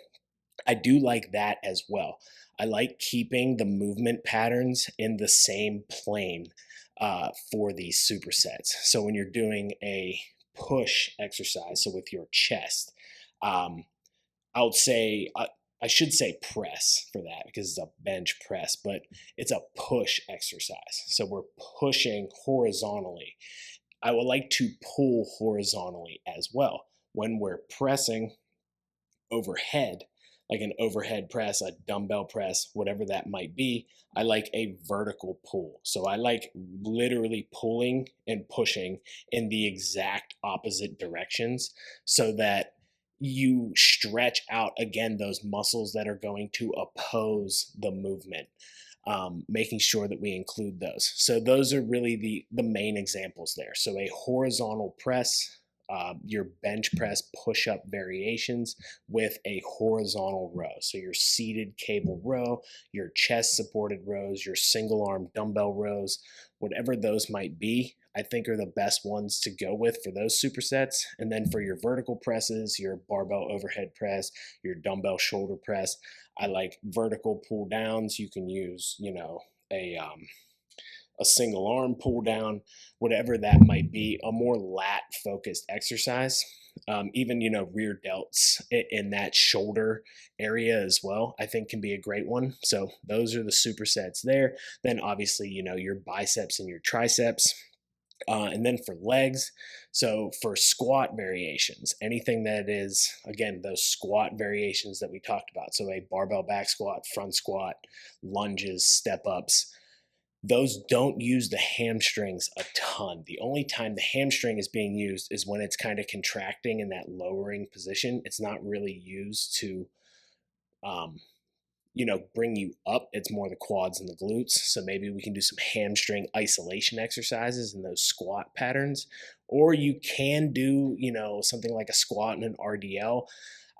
I do like that as well. I like keeping the movement patterns in the same plane for these supersets. So when you're doing a push exercise, so with your chest, I should say press for that because it's a bench press, but it's a push exercise. So we're pushing horizontally. I would like to pull horizontally as well. When we're pressing overhead, like an overhead press, a dumbbell press, whatever that might be, I like a vertical pull. So I like literally pulling and pushing in the exact opposite directions so that you stretch out again those muscles that are going to oppose the movement. Making sure that we include those. So those are really the main examples there. So a horizontal press, your bench press push-up variations with a horizontal row. So your seated cable row, your chest supported rows, your single arm dumbbell rows, whatever those might be, I think are the best ones to go with for those supersets. And then for your vertical presses, your barbell overhead press, your dumbbell shoulder press, I like vertical pull downs. You can use, a single arm pull down, whatever that might be, a more lat focused exercise. Even, rear delts in that shoulder area as well, I think can be a great one. So those are the supersets there. Then obviously, your biceps and your triceps. And then for legs, so for squat variations, anything that is, again, those squat variations that we talked about. So a barbell back squat, front squat, lunges, step ups, those don't use the hamstrings a ton. The only time the hamstring is being used is when it's kind of contracting in that lowering position. It's not really used to, bring you up. It's more the quads and the glutes. So maybe we can do some hamstring isolation exercises in those squat patterns. Or you can do, something like a squat and an RDL.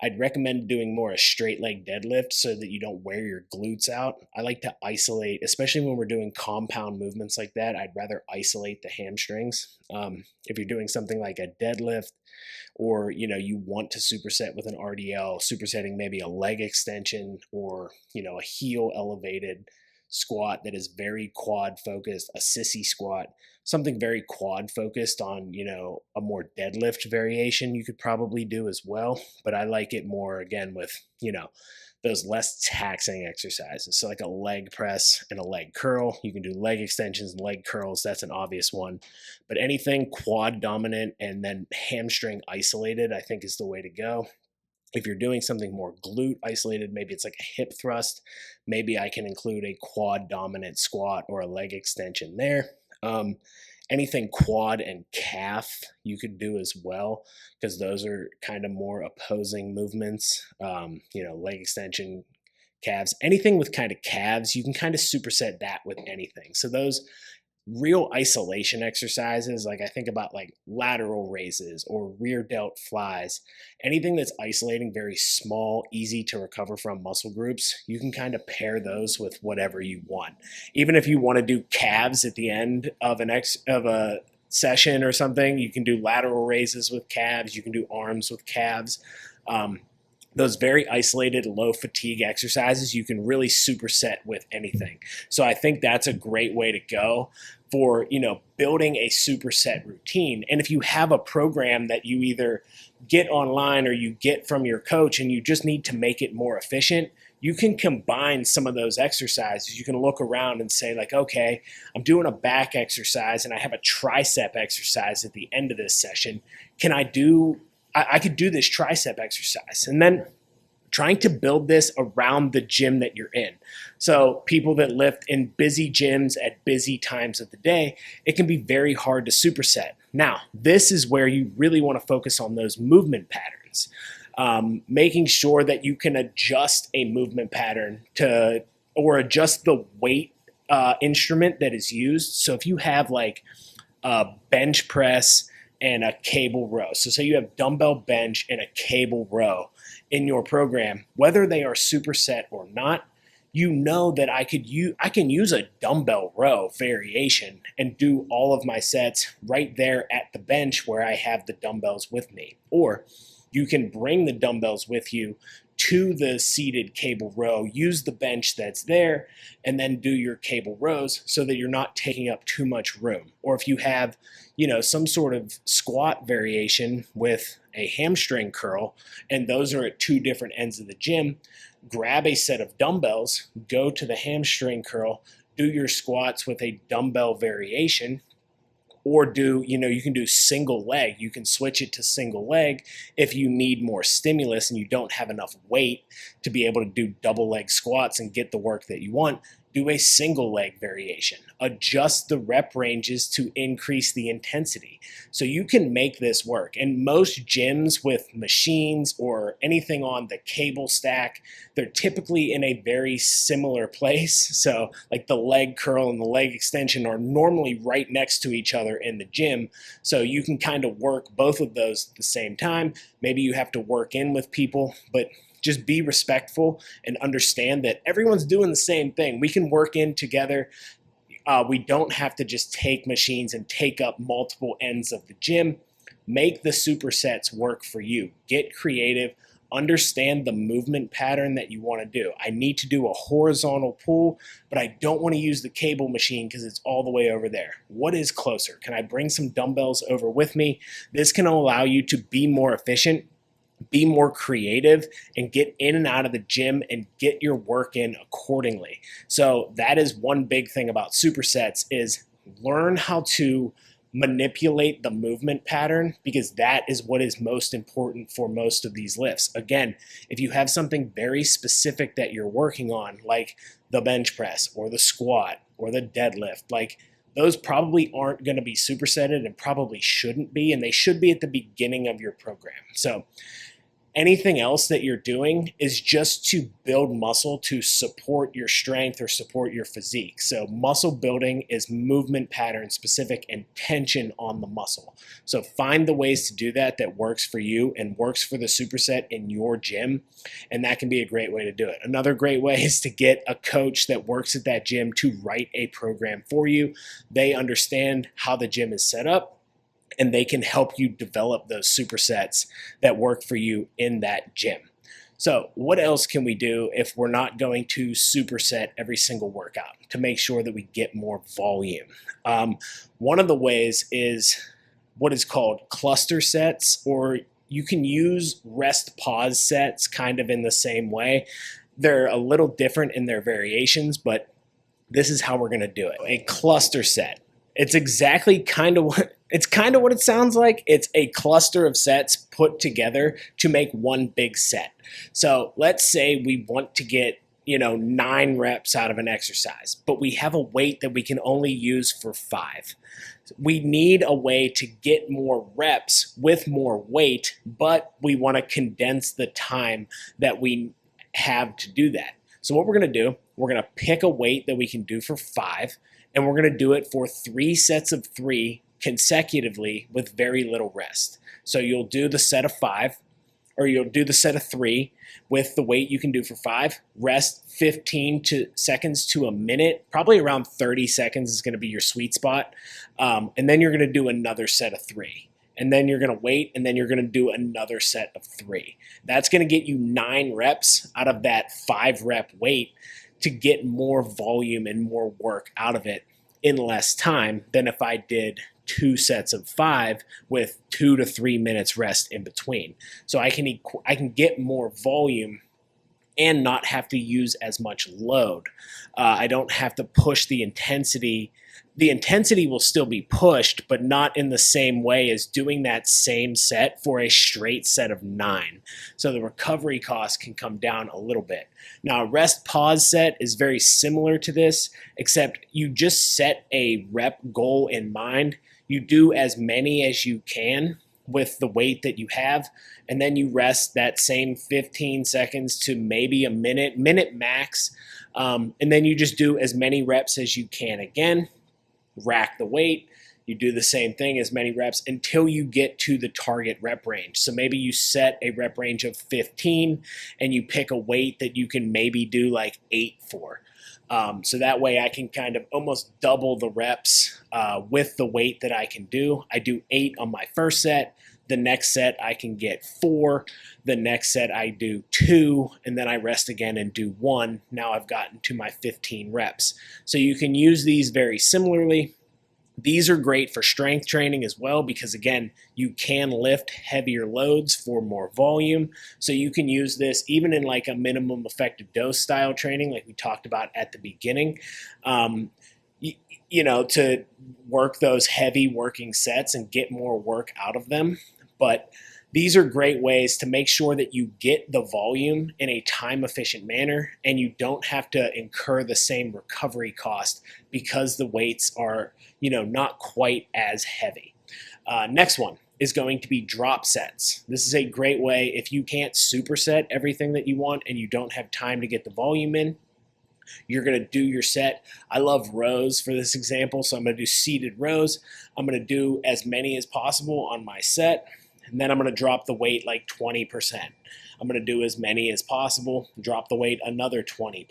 I'd recommend doing more a straight leg deadlift so that you don't wear your glutes out. I like to isolate, especially when we're doing compound movements like that. I'd rather isolate the hamstrings. If you're doing something like a deadlift, or you want to superset with an RDL, supersetting maybe a leg extension or a heel elevated squat that is very quad focused, a sissy squat, something very quad focused on a more deadlift variation you could probably do as well. But I like it more again with those less taxing exercises. So like a leg press and a leg curl. You can do leg extensions and leg curls. That's an obvious one. But anything quad dominant and then hamstring isolated, I think is the way to go. If you're doing something more glute isolated, maybe it's like a hip thrust, maybe I can include a quad dominant squat or a leg extension there. Anything quad and calf you could do as well, because those are kind of more opposing movements. Leg extension, calves, anything with kind of calves, you can kind of superset that with anything. So those real isolation exercises, like I think about like lateral raises or rear delt flies, anything that's isolating very small, easy to recover from muscle groups, you can kind of pair those with whatever you want. Even if you want to do calves at the end of a session or something, you can do lateral raises with calves, you can do arms with calves. Those very isolated, low fatigue exercises, you can really superset with anything. So I think that's a great way to go for, building a superset routine. And if you have a program that you either get online or you get from your coach and you just need to make it more efficient, you can combine some of those exercises. You can look around and say like, okay, I'm doing a back exercise and I have a tricep exercise at the end of this session. I could do this tricep exercise, and then trying to build this around the gym that you're in. So people that lift in busy gyms at busy times of the day, it can be very hard to superset. Now, this is where you really want to focus on those movement patterns, making sure that you can adjust a movement pattern or adjust the weight instrument that is used. So if you have like a bench press and a cable row, so say you have dumbbell bench and a cable row in your program, whether they are superset or not, you know that I can use a dumbbell row variation and do all of my sets right there at the bench where I have the dumbbells with me. Or you can bring the dumbbells with you to the seated cable row, use the bench that's there, and then do your cable rows so that you're not taking up too much room. Or if you have, some sort of squat variation with a hamstring curl, and those are at two different ends of the gym, grab a set of dumbbells, go to the hamstring curl, do your squats with a dumbbell variation, or you can do single leg. You can switch it to single leg if you need more stimulus and you don't have enough weight to be able to do double leg squats and get the work that you want. Do a single leg variation. Adjust the rep ranges to increase the intensity. So you can make this work. And most gyms with machines or anything on the cable stack, they're typically in a very similar place. So like the leg curl and the leg extension are normally right next to each other in the gym. So you can kind of work both of those at the same time. Maybe you have to work in with people, but just be respectful and understand that everyone's doing the same thing. We can work in together. We don't have to just take machines and take up multiple ends of the gym. Make the supersets work for you. Get creative. Understand the movement pattern that you want to do. I need to do a horizontal pull, but I don't want to use the cable machine because it's all the way over there. What is closer? Can I bring some dumbbells over with me? This can allow you to be more efficient, be more creative, and get in and out of the gym and get your work in accordingly. So that is one big thing about supersets is learn how to manipulate the movement pattern, because that is what is most important for most of these lifts. Again, if you have something very specific that you're working on, like the bench press or the squat or the deadlift, like those probably aren't going to be supersetted and probably shouldn't be, and they should be at the beginning of your program. So anything else that you're doing is just to build muscle to support your strength or support your physique. So muscle building is movement pattern specific and tension on the muscle. So find the ways to do that that works for you and works for the superset in your gym, and that can be a great way to do it. Another great way is to get a coach that works at that gym to write a program for you. They understand how the gym is set up, and they can help you develop those supersets that work for you in that gym. So what else can we do if we're not going to superset every single workout to make sure that we get more volume? One of the ways is what is called cluster sets, or you can use rest pause sets kind of in the same way. They're a little different in their variations, but this is how we're going to do it. A cluster set. It's exactly kind of what it sounds like. It's a cluster of sets put together to make one big set. So let's say we want to get 9 reps out of an exercise, but we have a weight that we can only use for 5. We need a way to get more reps with more weight, but we want to condense the time that we have to do that. So what we're going to do, we're going to pick a weight that we can do for 5, and we're going to do it for 3 sets of 3 consecutively with very little rest. So you'll do the set of 5, or you'll do the set of 3 with the weight you can do for 5, rest 15 seconds to a minute, probably around 30 seconds is going to be your sweet spot. And then you're going to do another set of 3. And then you're going to wait, and then you're going to do another set of 3. That's going to get you 9 reps out of that 5 rep weight to get more volume and more work out of it in less time than if I did 2 sets of 5 with 2 to 3 minutes rest in between. So I can get more volume and not have to use as much load. I don't have to push the intensity. The intensity will still be pushed, but not in the same way as doing that same set for a straight set of 9. So the recovery cost can come down a little bit. Now, a rest pause set is very similar to this, except you just set a rep goal in mind. You do as many as you can with the weight that you have, and then you rest that same 15 seconds to maybe a minute max. And then you just do as many reps as you can again, rack the weight. You do the same thing, as many reps until you get to the target rep range. So maybe you set a rep range of 15 and you pick a weight that you can maybe do like 8 for. So that way I can kind of almost double the reps with the weight that I can do. I do 8 on my first set. The next set I can get 4. The next set I do 2, and then I rest again and do 1. Now I've gotten to my 15 reps. So you can use these very similarly. These are great for strength training as well because, again, you can lift heavier loads for more volume. So you can use this even in like a minimum effective dose style training like we talked about at the beginning, to work those heavy working sets and get more work out of them. But these are great ways to make sure that you get the volume in a time-efficient manner and you don't have to incur the same recovery cost because the weights are, not quite as heavy. Next one is going to be drop sets. This is a great way if you can't superset everything that you want and you don't have time to get the volume in. You're going to do your set. I love rows for this example, so I'm going to do seated rows. I'm going to do as many as possible on my set. And then I'm going to drop the weight like 20%. I'm going to do as many as possible, drop the weight another 20%.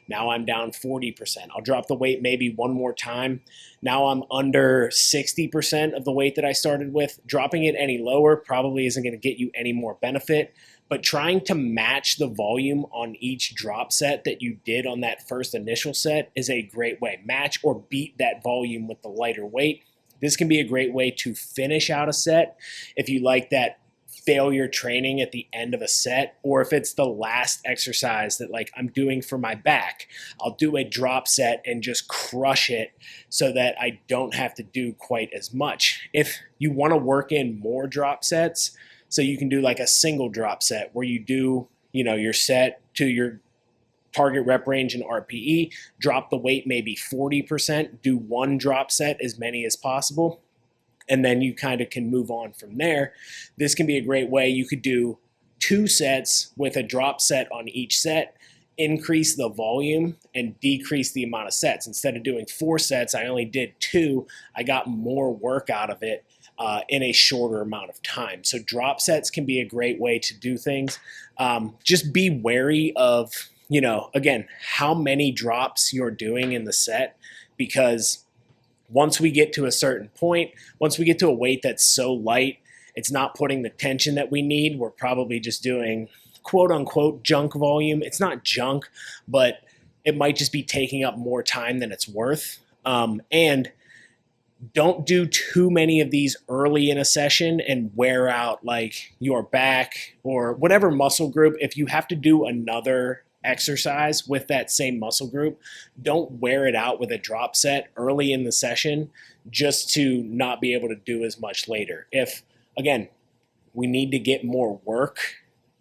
Now I'm down 40%. I'll drop the weight maybe one more time. Now I'm under 60% of the weight that I started with. Dropping it any lower probably isn't going to get you any more benefit, but trying to match the volume on each drop set that you did on that first initial set is a great way. Match or beat that volume with the lighter weight. This can be a great way to finish out a set if you like that failure training at the end of a set, or if it's the last exercise that like I'm doing for my back, I'll do a drop set and just crush it so that I don't have to do quite as much. If you want to work in more drop sets, so you can do like a single drop set where you do, your set to your target rep range in RPE, drop the weight maybe 40%, do one drop set, as many as possible, and then you kind of can move on from there. This can be a great way. You could do 2 sets with a drop set on each set, increase the volume and decrease the amount of sets. Instead of doing 4 sets, I only did 2. I got more work out of it in a shorter amount of time. So drop sets can be a great way to do things. Just be wary of, again, how many drops you're doing in the set, because once we get to a certain point, once we get to a weight that's so light, it's not putting the tension that we need. We're probably just doing quote unquote junk volume. It's not junk, but it might just be taking up more time than it's worth. And don't do too many of these early in a session and wear out like your back or whatever muscle group. If you have to do another exercise with that same muscle group, don't wear it out with a drop set early in the session just to not be able to do as much later. If, again, we need to get more work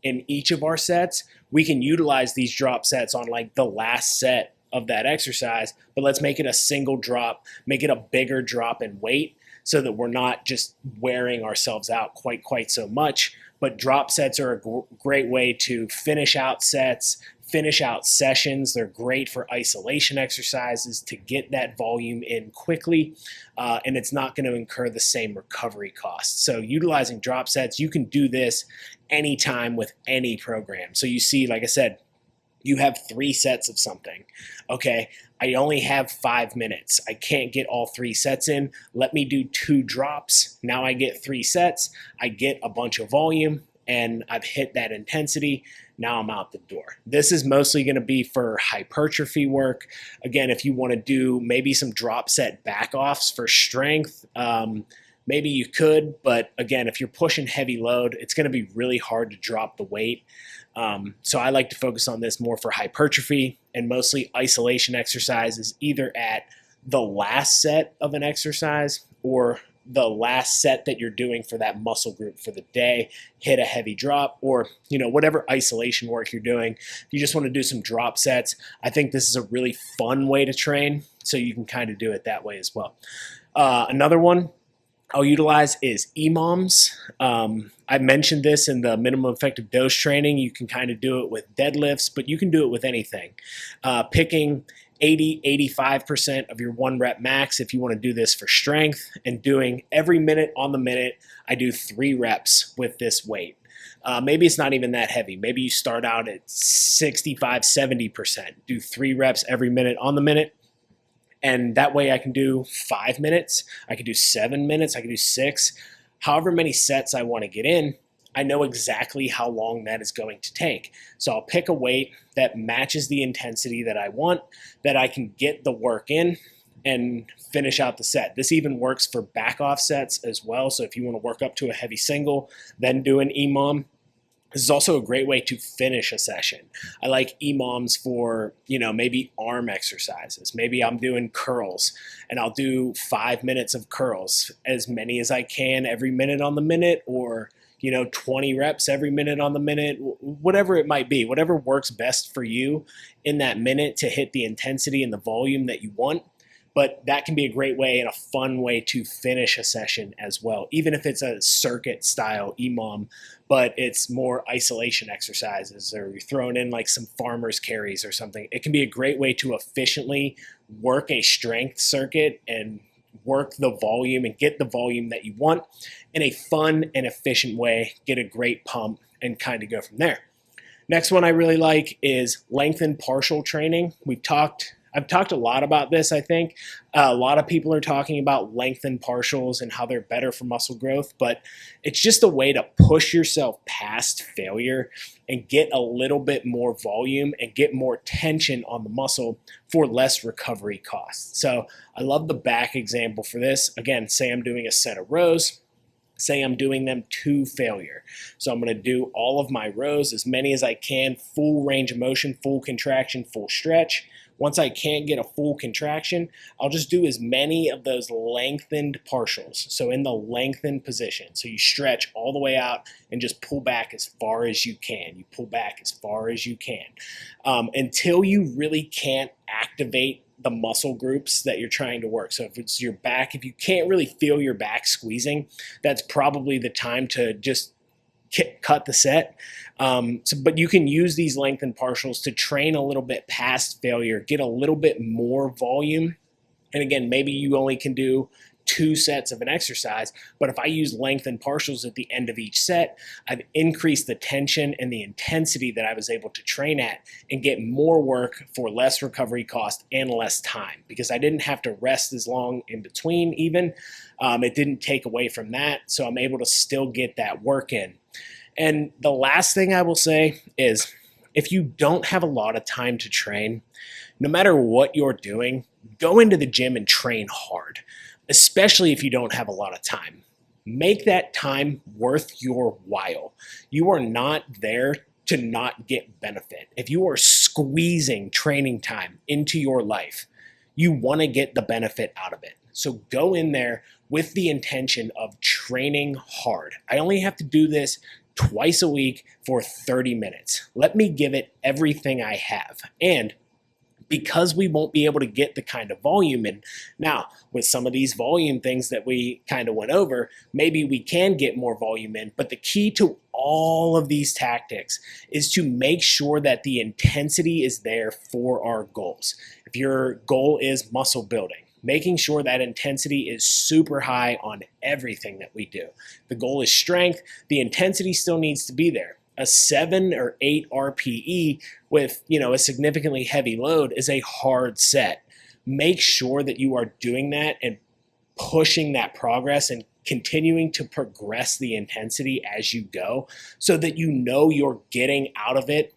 in each of our sets, we can utilize these drop sets on like the last set of that exercise, but let's make it a single drop, make it a bigger drop in weight so that we're not just wearing ourselves out quite so much. But drop sets are a great way to finish out sets, finish out sessions. They're great for isolation exercises to get that volume in quickly, and it's not going to incur the same recovery costs. So utilizing drop sets, you can do this anytime with any program. So you see, like I said, you have 3 sets of something. Okay, I only have 5 minutes. I can't get all 3 sets in. Let me do 2 drops. Now I get 3 sets. I get a bunch of volume and I've hit that intensity. Now I'm out the door. This is mostly going to be for hypertrophy work. Again, if you want to do maybe some drop set back offs for strength, maybe you could, but again, if you're pushing heavy load, it's going to be really hard to drop the weight. So I like to focus on this more for hypertrophy and mostly isolation exercises, either at the last set of an exercise or the last set that you're doing for that muscle group for the day. Hit a heavy drop, or whatever isolation work you're doing. If you just want to do some drop sets, I think this is a really fun way to train, so you can kind of do it that way as well. Another one I'll utilize is EMOMs. I mentioned this in the minimum effective dose training. You can kind of do it with deadlifts, but you can do it with anything. Picking 80-85% of your 1 rep max if you want to do this for strength, and doing every minute on the minute. I do 3 reps with this weight. Maybe it's not even that heavy. Maybe you start out at 65-70%. Do 3 reps every minute on the minute. And that way I can do 5 minutes, I can do 7 minutes, I can do 6, however many sets I want to get in. I know exactly how long that is going to take. So I'll pick a weight that matches the intensity that I want, that I can get the work in and finish out the set. This even works for back off sets as well. So if you want to work up to a heavy single, then do an EMOM. This is also a great way to finish a session. I like EMOMs for, maybe arm exercises. Maybe I'm doing curls and I'll do 5 minutes of curls, as many as I can every minute on the minute, or 20 reps every minute on the minute, whatever it might be, whatever works best for you in that minute to hit the intensity and the volume that you want. But that can be a great way and a fun way to finish a session as well, even if it's a circuit style EMOM, but it's more isolation exercises, or you're throwing in like some farmer's carries or something. It can be a great way to efficiently work a strength circuit and work the volume and get the volume that you want in a fun and efficient way, get a great pump, and kind of go from there. Next one I really like is lengthened partial training. I've talked a lot about this, I think. A lot of people are talking about lengthened partials and how they're better for muscle growth, but it's just a way to push yourself past failure and get a little bit more volume and get more tension on the muscle for less recovery costs. So I love the back example for this. Again, say I'm doing a set of rows. Say I'm doing them to failure. So I'm going to do all of my rows, as many as I can, full range of motion, full contraction, full stretch. Once I can't get a full contraction, I'll just do as many of those lengthened partials. So in the lengthened position. So you stretch all the way out and just pull back as far as you can. You pull back as far as you can until you really can't activate the muscle groups that you're trying to work. So if it's your back, if you can't really feel your back squeezing, that's probably the time to just cut the set. But you can use these lengthened partials to train a little bit past failure, get a little bit more volume. And again, maybe you only can do 2 sets of an exercise, but if I use lengthened partials at the end of each set, I've increased the tension and the intensity that I was able to train at and get more work for less recovery cost and less time, because I didn't have to rest as long in between even. It didn't take away from that, so I'm able to still get that work in. And the last thing I will say is, if you don't have a lot of time to train, no matter what you're doing, go into the gym and train hard, especially if you don't have a lot of time. Make that time worth your while. You are not there to not get benefit. If you are squeezing training time into your life, you want to get the benefit out of it. So go in there with the intention of training hard. I only have to do this twice a week for 30 minutes. Let me give it everything I have. And because we won't be able to get the kind of volume in. Now, with some of these volume things that we kind of went over, maybe we can get more volume in, but the key to all of these tactics is to make sure that the intensity is there for our goals. If your goal is muscle building, making sure that intensity is super high on everything that we do. The goal is strength, the intensity still needs to be there. A 7 or 8 RPE with, a significantly heavy load is a hard set. Make sure that you are doing that and pushing that progress and continuing to progress the intensity as you go, so that you're getting out of it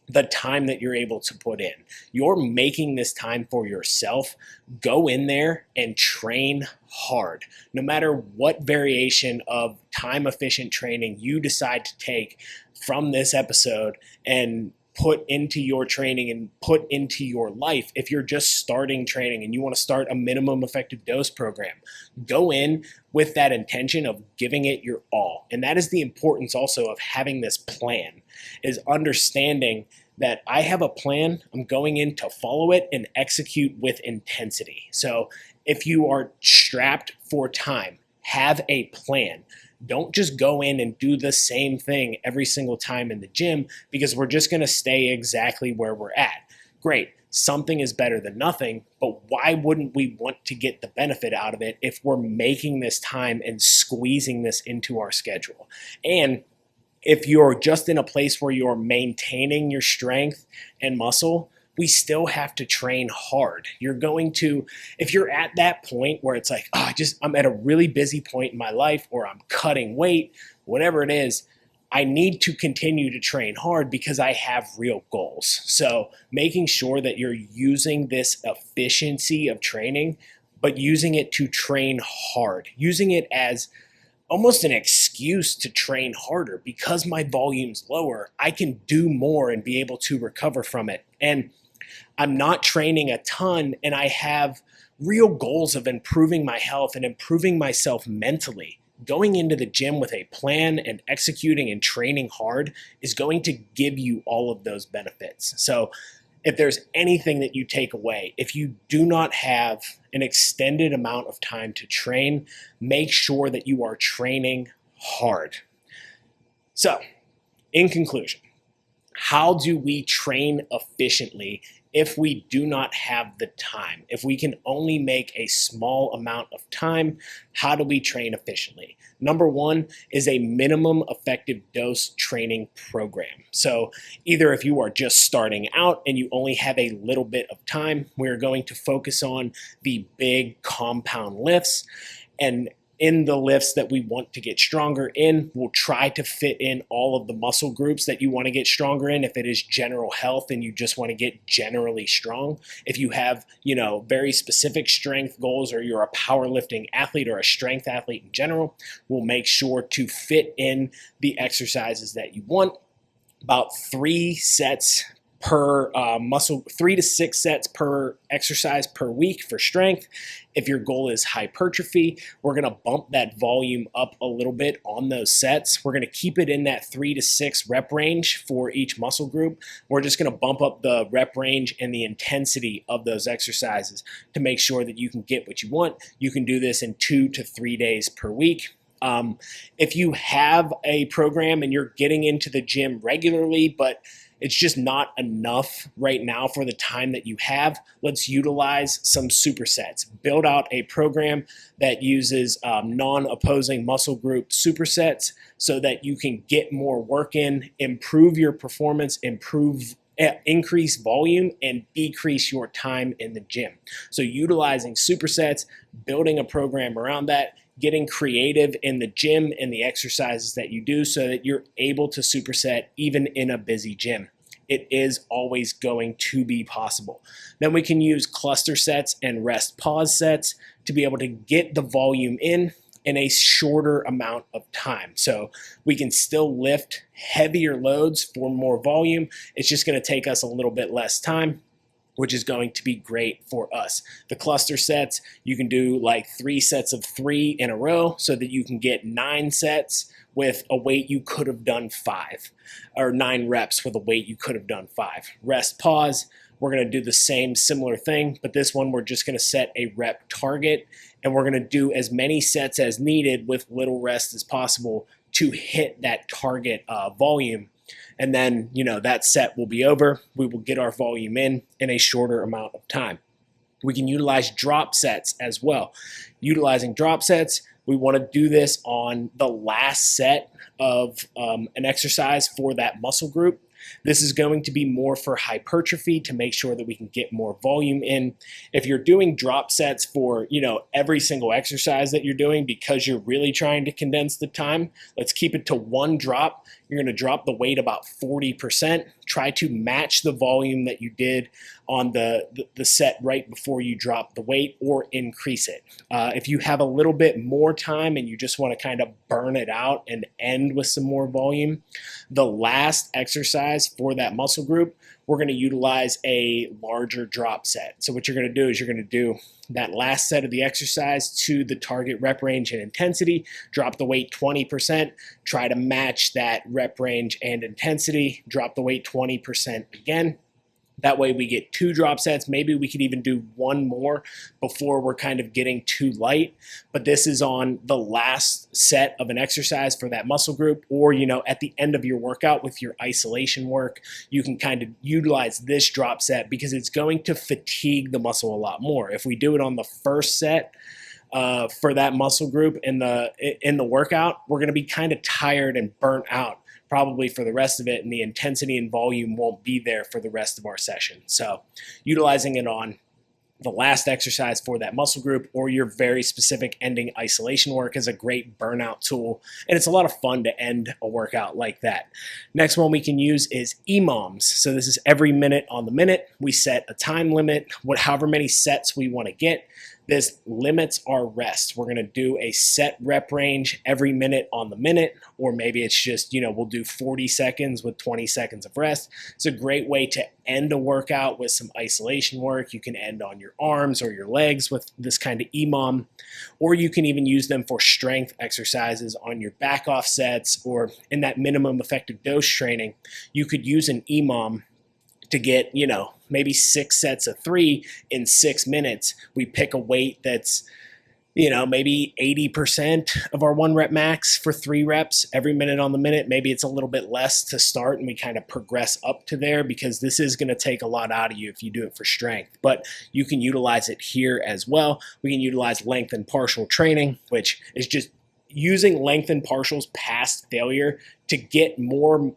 the time that you're able to put in. You're making this time for yourself. Go in there and train hard. No matter what variation of time efficient training you decide to take from this episode and put into your training and put into your life. If you're just starting training and you want to start a minimum effective dose program, go in with that intention of giving it your all. And that is the importance also of having this plan, is understanding that I have a plan, I'm going in to follow it and execute with intensity. So if you are strapped for time, Have a plan. Don't just go in and do the same thing every single time in the gym, because we're just going to stay exactly where we're at. Great, something is better than nothing, but why wouldn't we want to get the benefit out of it if we're making this time and squeezing this into our schedule? And if you're just in a place where you're maintaining your strength and muscle, we still have to train hard. You're going to, if you're at that point where it's like, oh, I'm at a really busy point in my life, or I'm cutting weight, whatever it is, I need to continue to train hard because I have real goals. So making sure that you're using this efficiency of training, but using it to train hard, using it as almost an excuse to train harder. Because my volume's lower, I can do more and be able to recover from it. And I'm not training a ton, and I have real goals of improving my health and improving myself mentally. Going into the gym with a plan and executing and training hard is going to give you all of those benefits. So if there's anything that you take away, if you do not have an extended amount of time to train, make sure that you are training hard. So, in conclusion, how do we train efficiently if we do not have the time? If we can only make a small amount of time, how do we train efficiently? Number one is a minimum effective dose training program. So either if you are just starting out and you only have a little bit of time, we're going to focus on the big compound lifts. And in the lifts that we want to get stronger in, we'll try to fit in all of the muscle groups that you want to get stronger in. If it is general health and you just want to get generally strong, if you have, very specific strength goals, or you're a powerlifting athlete or a strength athlete in general, we'll make sure to fit in the exercises that you want. About 3 sets per 3 to 6 sets per exercise per week for strength. If your goal is hypertrophy, we're going to bump that volume up a little bit on those sets. We're going to keep it in that 3 to 6 rep range for each muscle group. We're just going to bump up the rep range and the intensity of those exercises to make sure that you can get what you want. You can do this in 2 to 3 days per week. If you have a program and you're getting into the gym regularly, but it's just not enough right now for the time that you have, let's utilize some supersets. Build out a program that uses non-opposing muscle group supersets so that you can get more work in, improve your performance, increase volume, and decrease your time in the gym. So utilizing supersets, building a program around that, getting creative in the gym and the exercises that you do so that you're able to superset even in a busy gym. It is always going to be possible. Then we can use cluster sets and rest pause sets to be able to get the volume in a shorter amount of time. So we can still lift heavier loads for more volume. It's just going to take us a little bit less time, which is going to be great for us. The cluster sets, you can do like 3 sets of 3 in a row so that you can get 9 sets with a weight you could have done 5, or 9 reps with a weight you could have done 5. Rest pause, we're going to do the same similar thing, but this one we're just going to set a rep target, and we're going to do as many sets as needed with little rest as possible to hit that target volume. And then, that set will be over. We will get our volume in a shorter amount of time. We can utilize drop sets as well. Utilizing drop sets, we want to do this on the last set of an exercise for that muscle group. This is going to be more for hypertrophy to make sure that we can get more volume in. If you're doing drop sets for, every single exercise that you're doing because you're really trying to condense the time, let's keep it to 1 drop. You're going to drop the weight about 40%. Try to match the volume that you did on the set right before you drop the weight, or increase it. If you have a little bit more time and you just want to kind of burn it out and end with some more volume, the last exercise for that muscle group, we're going to utilize a larger drop set. So what you're going to do is you're going to do that last set of the exercise to the target rep range and intensity, drop the weight 20%, try to match that rep range and intensity, drop the weight 20% again. That way we get 2 drop sets. Maybe we could even do 1 more before we're kind of getting too light. But this is on the last set of an exercise for that muscle group, or, at the end of your workout with your isolation work, you can kind of utilize this drop set because it's going to fatigue the muscle a lot more. If we do it on the first set, for that muscle group in the workout, we're going to be kind of tired and burnt out probably for the rest of it, and the intensity and volume won't be there for the rest of our session. So utilizing it on the last exercise for that muscle group or your very specific ending isolation work is a great burnout tool, and it's a lot of fun to end a workout like that. Next one we can use is EMOMs. So this is every minute on the minute. We set a time limit, however many sets we want to get. This limits our rest. We're going to do a set rep range every minute on the minute, or maybe it's just, we'll do 40 seconds with 20 seconds of rest. It's a great way to end a workout with some isolation work. You can end on your arms or your legs with this kind of EMOM, or you can even use them for strength exercises on your back off sets, or in that minimum effective dose training, you could use an EMOM to get, maybe 6 sets of 3 in 6 minutes. We pick a weight that's, maybe 80% of our 1 rep max for 3 reps every minute on the minute. Maybe it's a little bit less to start, and we kind of progress up to there because this is going to take a lot out of you if you do it for strength. But you can utilize it here as well. We can utilize length and partial training, which is just using length and partials past failure to get more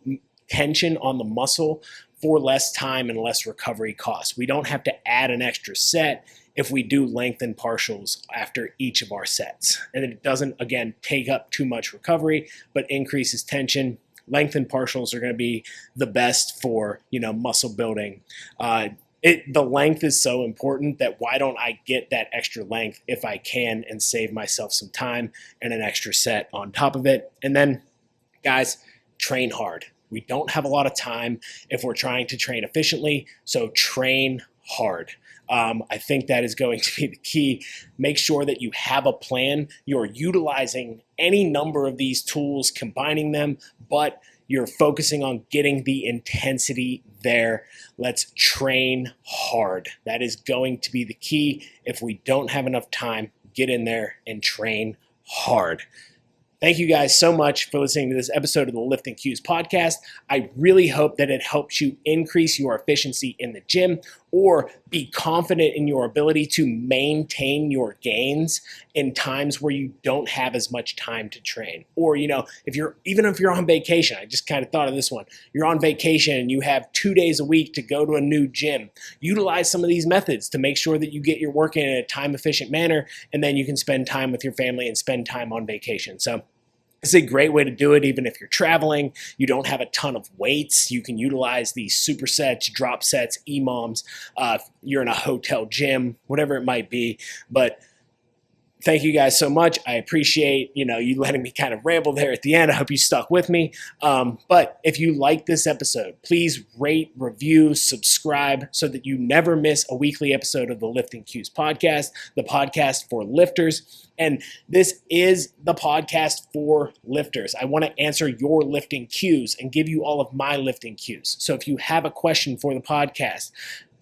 tension on the muscle for less time and less recovery costs. We don't have to add an extra set if we do length and partials after each of our sets. And it doesn't, again, take up too much recovery, but increases tension. Length and partials are going to be the best for, muscle building. The length is so important that why don't I get that extra length if I can and save myself some time and an extra set on top of it. And then, guys, train hard. We don't have a lot of time if we're trying to train efficiently, so train hard. I think that is going to be the key. Make sure that you have a plan. You're utilizing any number of these tools, combining them, but you're focusing on getting the intensity there. Let's train hard. That is going to be the key. If we don't have enough time, get in there and train hard. Thank you guys so much for listening to this episode of the Lifting Cues podcast. I really hope that it helps you increase your efficiency in the gym or be confident in your ability to maintain your gains in times where you don't have as much time to train. Or, if you're on vacation, I just kind of thought of this one. You're on vacation and you have 2 days a week to go to a new gym. Utilize some of these methods to make sure that you get your work in a time-efficient manner, and then you can spend time with your family and spend time on vacation. So it's a great way to do it, even if you're traveling, you don't have a ton of weights. You can utilize these supersets, drop sets, EMOMs. You're in a hotel gym, whatever it might be. But thank you guys so much. I appreciate, you letting me kind of ramble there at the end. I hope you stuck with me. But if you like this episode, please rate, review, subscribe so that you never miss a weekly episode of the Lifting Cues podcast, the podcast for lifters. And this is the podcast for lifters. I want to answer your lifting cues and give you all of my lifting cues. So if you have a question for the podcast,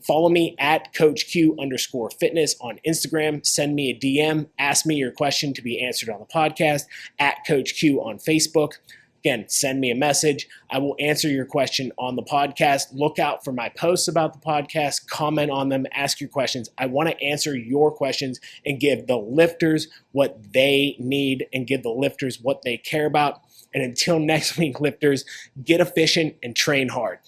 follow me at CoachQ_fitness on Instagram. Send me a DM. Ask me your question to be answered on the podcast. At CoachQ on Facebook. Again, send me a message. I will answer your question on the podcast. Look out for my posts about the podcast. Comment on them. Ask your questions. I want to answer your questions and give the lifters what they need and give the lifters what they care about. And until next week, lifters, get efficient and train hard.